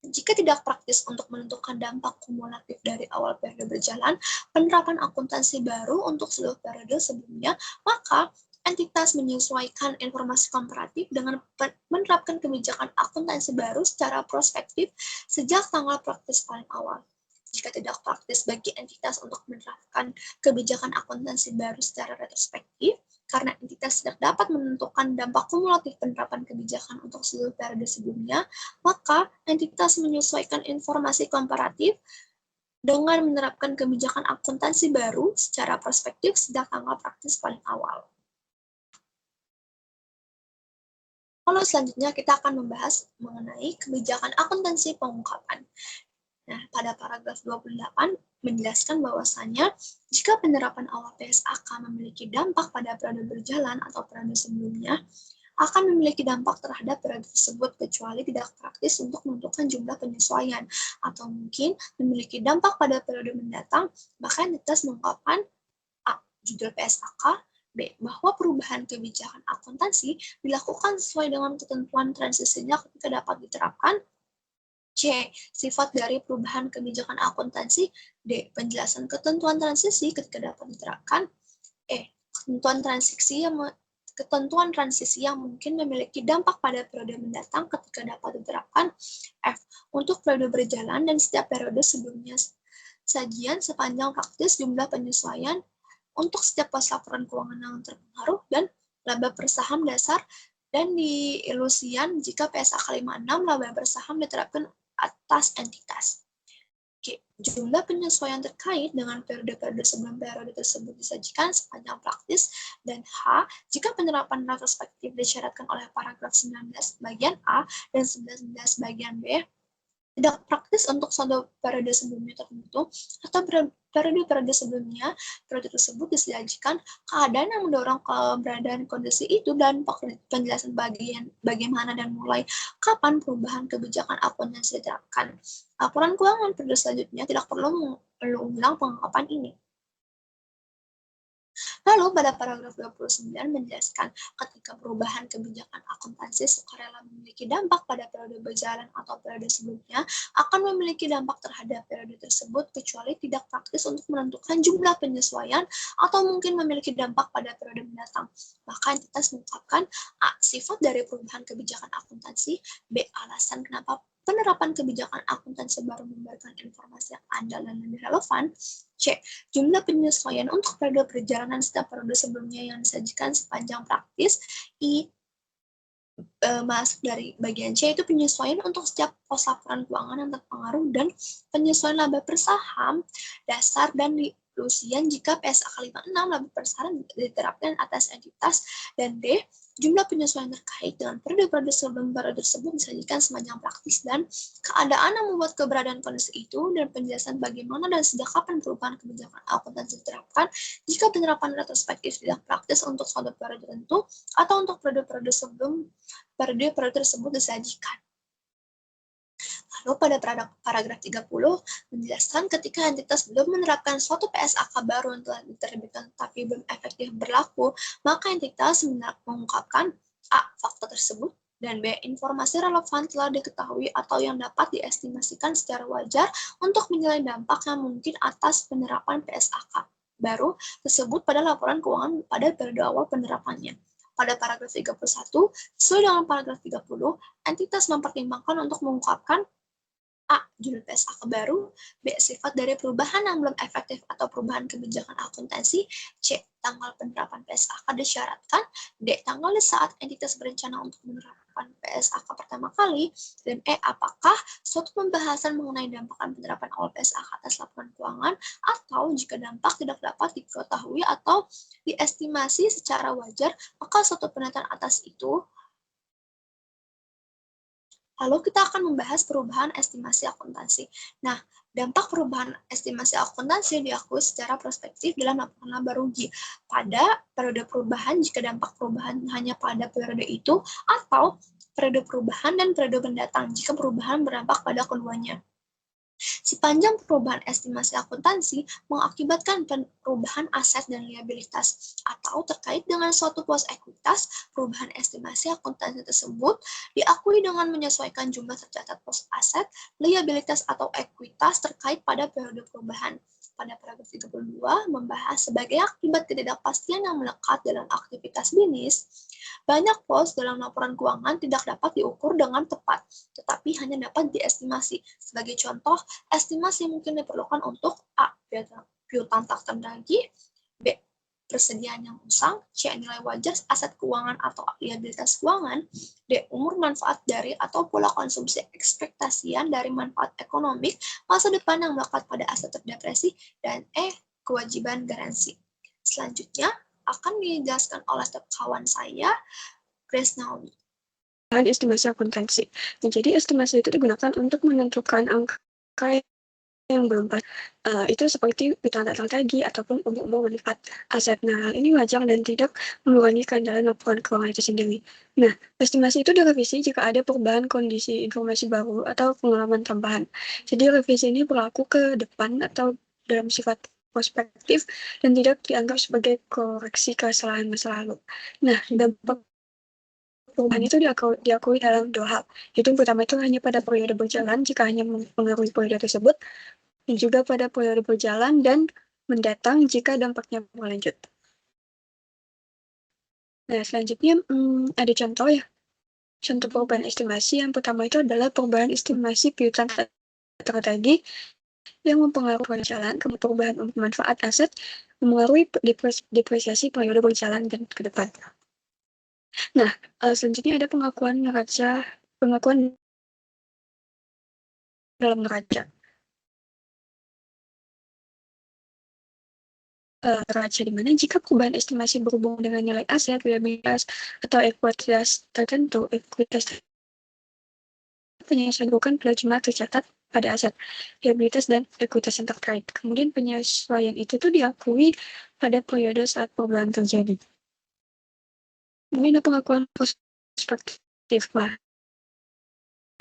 jika tidak praktis untuk menentukan dampak kumulatif dari awal periode berjalan, penerapan akuntansi baru untuk seluruh periode sebelumnya, maka entitas menyesuaikan informasi komparatif dengan menerapkan kebijakan akuntansi baru secara prospektif sejak tanggal praktis paling awal. Jika tidak praktis bagi entitas untuk menerapkan kebijakan akuntansi baru secara retrospektif, karena entitas tidak dapat menentukan dampak kumulatif penerapan kebijakan untuk seluruh periode sebelumnya, maka entitas menyesuaikan informasi komparatif dengan menerapkan kebijakan akuntansi baru secara prospektif sejak tanggal praktis paling awal. Lalu selanjutnya kita akan membahas mengenai kebijakan akuntansi pengungkapan. Nah, pada paragraf 28 menjelaskan bahwasannya jika penerapan awal PSAK memiliki dampak pada periode berjalan atau periode sebelumnya, akan memiliki dampak terhadap periode tersebut kecuali tidak praktis untuk menentukan jumlah penyesuaian atau mungkin memiliki dampak pada periode mendatang, bahkan entitas mengungkapkan A. Judul PSAK, B. Bahwa perubahan kebijakan akuntansi dilakukan sesuai dengan ketentuan transisinya ketika dapat diterapkan, C. Sifat dari perubahan kebijakan akuntansi. D. Penjelasan ketentuan transisi ketika dapat diterapkan. E. Ketentuan transisi yang mungkin memiliki dampak pada periode mendatang ketika dapat diterapkan. F. Untuk periode berjalan dan setiap periode sebelumnya sajian sepanjang praktis jumlah penyesuaian untuk setiap pos laporan keuangan yang terpengaruh dan laba per saham dasar dan di ilusian jika PSAK 56 laba per saham diterapkan atas entitas. Oke, jumlah penyesuaian terkait dengan periode-periode sebelum periode tersebut disajikan sepanjang praktis, dan H, jika penerapan retrospektif disyaratkan oleh paragraf 19 bagian A dan 19 bagian B, tidak praktis untuk suatu periode sebelumnya tertentu atau periode sebelumnya periode tersebut disajikan keadaan yang mendorong keberadaan kondisi itu dan penjelasan bagaimana dan mulai kapan perubahan kebijakan akuntansi diterapkan. Laporan keuangan periode selanjutnya tidak perlu mengulang pengungkapan ini. Lalu pada paragraf 29 menjelaskan ketika perubahan kebijakan akuntansi sukarela memiliki dampak pada periode berjalan atau periode sebelumnya akan memiliki dampak terhadap periode tersebut kecuali tidak praktis untuk menentukan jumlah penyesuaian atau mungkin memiliki dampak pada periode mendatang. Maka entitas mengungkapkan A. Sifat dari perubahan kebijakan akuntansi, B. Alasan kenapa penerapan kebijakan akuntansi baru memberikan informasi yang andal dan lebih relevan. C. Jumlah penyesuaian untuk periode perjalanan setiap periode sebelumnya yang disajikan sepanjang praktis. I. Masuk dari bagian C itu penyesuaian untuk setiap pos laporan keuangan yang terpengaruh dan penyesuaian laba per saham dasar dan diilusian jika PSAK 56 laba per saham diterapkan atas entitas, dan D. Jumlah penyesuaian terkait dengan periode-periode sebelum periode tersebut disajikan sepanjang praktis dan keadaan yang membuat keberadaan kondisi itu dan penjelasan bagaimana dan sejak kapan perubahan kebijakan akuntansi diterapkan jika penerapan retrospektif tidak praktis untuk suatu periode tertentu atau untuk periode-periode sebelum periode tersebut disajikan. Lalu pada paragraf 30 menjelaskan ketika entitas belum menerapkan suatu PSAK baru yang telah diterbitkan tapi belum efektif berlaku, maka entitas mengungkapkan A. Fakta tersebut, dan B. Informasi relevan telah diketahui atau yang dapat diestimasikan secara wajar untuk menilai dampak yang mungkin atas penerapan PSAK baru tersebut pada laporan keuangan pada periode awal penerapannya. Pada paragraf 31, sesuai dengan paragraf 30, entitas mempertimbangkan untuk mengungkapkan A. Judul PSAK baru, B. Sifat dari perubahan yang belum efektif atau perubahan kebijakan akuntansi, C. Tanggal penerapan PSAK disyaratkan, D. Tanggal saat entitas berencana untuk menerapkan PSAK pertama kali, dan E. Apakah suatu pembahasan mengenai dampak penerapan awal PSAK atas laporan keuangan, atau jika dampak tidak dapat diketahui atau diestimasi secara wajar, maka suatu penelitian atas itu. Lalu kita akan membahas perubahan estimasi akuntansi. Nah, dampak perubahan estimasi akuntansi diakui secara prospektif dalam laporan laba rugi pada periode perubahan jika dampak perubahan hanya pada periode itu, atau periode perubahan dan periode mendatang jika perubahan berdampak pada keduanya. Sepanjang perubahan estimasi akuntansi mengakibatkan perubahan aset dan liabilitas atau terkait dengan suatu pos ekuitas, perubahan estimasi akuntansi tersebut diakui dengan menyesuaikan jumlah tercatat pos aset, liabilitas atau ekuitas terkait pada periode perubahan. Pada paragraf 32 membahas sebagai akibat ketidakpastian yang melekat dalam aktivitas bisnis, banyak pos dalam laporan keuangan tidak dapat diukur dengan tepat, tetapi hanya dapat diestimasi. Sebagai contoh, estimasi mungkin diperlukan untuk A. Piutang tak terdagih, B. Persediaan yang usang, C. Nilai wajar aset keuangan atau liabilitas keuangan, D. Umur manfaat dari atau pola konsumsi ekspektasian dari manfaat ekonomik masa depan yang melekat pada aset terdepresi, dan E. Kewajiban garansi. Selanjutnya akan dijelaskan oleh kawan saya, Grace Naomi. Estimasi akuntansi. Jadi estimasi itu digunakan untuk menentukan angka yang belum pasti. Itu seperti piutang tak terdagih ataupun umur manfaat aset. Nah, ini wajar dan tidak mengurangi keandalan laporan keuangan itu sendiri. Nah, estimasi itu direvisi jika ada perubahan kondisi informasi baru atau pengalaman tambahan. Jadi revisi ini berlaku ke depan atau dalam sifat prospektif dan tidak dianggap sebagai koreksi kesalahan masa lalu. Nah, dampak perubahan itu diakui dalam dua hal. Itu pertama itu hanya pada periode berjalan jika hanya mempengaruhi periode tersebut, dan juga pada periode berjalan dan mendatang jika dampaknya berlanjut. Nah, selanjutnya ada contoh ya. Contoh perubahan estimasi yang pertama itu adalah perubahan estimasi piutang tak terdagih yang mempengaruhi berjalan, kemudian perubahan manfaat aset mempengaruhi depresiasi periode berjalan dan ke depan. Nah, selanjutnya ada pengakuan dalam neraca. Neraca di mana jika perubahan estimasi berhubung dengan nilai aset, liabilitas, atau ekuitas tertentu, penyesuaian pada jumlah tercatat pada aset, liabilitas, dan ekuitas yang terkait. Kemudian penyesuaian itu tuh diakui pada periode saat perubahan terjadi. Kemudian ada pengakuan prospektif.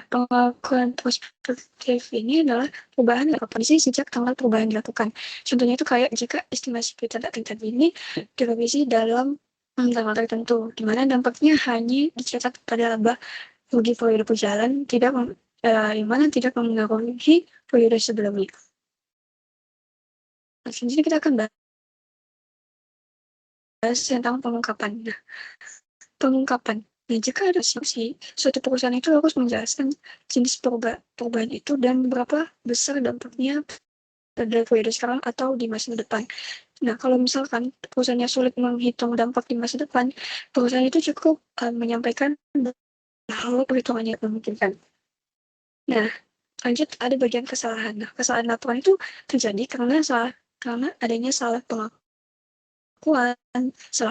Pengakuan prospektif ini adalah perubahan kondisi sejak tanggal perubahan dilakukan. Contohnya itu kayak jika estimasi piutang tak terdagih ini direvisi dalam tanggal tertentu, di mana dampaknya hanya dicatat pada laba rugi periode berjalan, di mana tidak mengaruhi periode sebelumnya. Nah, selanjutnya kita akan bahas tentang pengungkapan. Nah, pengungkapan. Nah, jika ada asumsi, suatu perusahaan itu harus menjelaskan jenis perubahan itu dan berapa besar dampaknya pada periode sekarang atau di masa depan. Nah, kalau misalkan perusahaannya sulit menghitung dampak di masa depan, perusahaan itu cukup menyampaikan bahwa perhitungannya memungkinkan. Nah, lanjut ada bagian kesalahan. Nah, kesalahan laporan itu terjadi karena adanya salah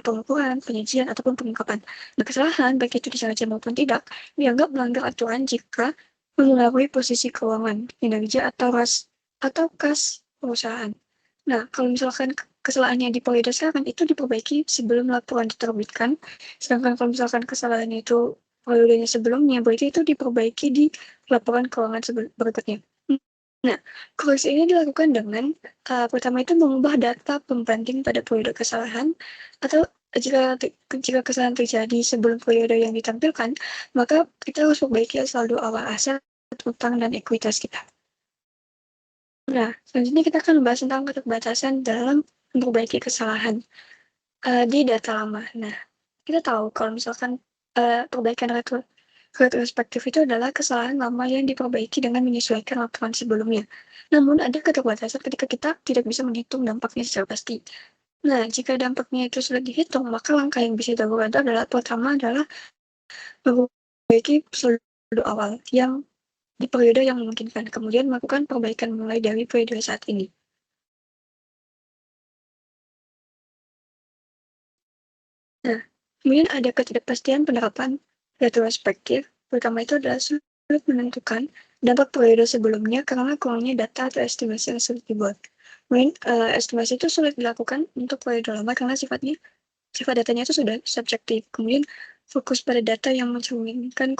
pengukuran, penyajian, ataupun pengungkapan. Nah, kesalahan, baik itu disengaja maupun tidak, dianggap melanggar aturan jika mengaruhi posisi keuangan, kinerja, atau kas perusahaan. Nah, kalau misalkan kesalahannya di periode sekarang, itu diperbaiki sebelum laporan diterbitkan. Sedangkan kalau misalkan kesalahannya itu periodenya sebelumnya, berarti itu diperbaiki di laporan keuangan berikutnya. Nah, koreksi ini dilakukan dengan pertama itu mengubah data pembanding pada periode kesalahan, atau jika kesalahan terjadi sebelum periode yang ditampilkan, maka kita harus perbaiki saldo awal aset, utang, dan ekuitas kita. Nah, selanjutnya kita akan membahas tentang keterbatasan dalam memperbaiki kesalahan di data lama. Nah, kita tahu kalau misalkan perbaikan retrospektif itu adalah kesalahan lama yang diperbaiki dengan menyesuaikan laporan sebelumnya. Namun ada keterbatasan ketika kita tidak bisa menghitung dampaknya secara pasti. Nah, jika dampaknya itu sudah dihitung, maka langkah yang bisa dilakukan itu adalah pertama adalah memperbaiki saldo awal yang di periode yang memungkinkan, kemudian melakukan perbaikan mulai dari periode saat ini. Nah, kemudian ada ketidakpastian penerapan retrospektif, pertama itu adalah sulit menentukan dampak periode sebelumnya karena kurangnya data atau estimasi yang sulit dibuat. Kemudian estimasi itu sulit dilakukan untuk periode lama karena sifat datanya itu sudah subjektif. Kemudian fokus pada data yang mencerminkan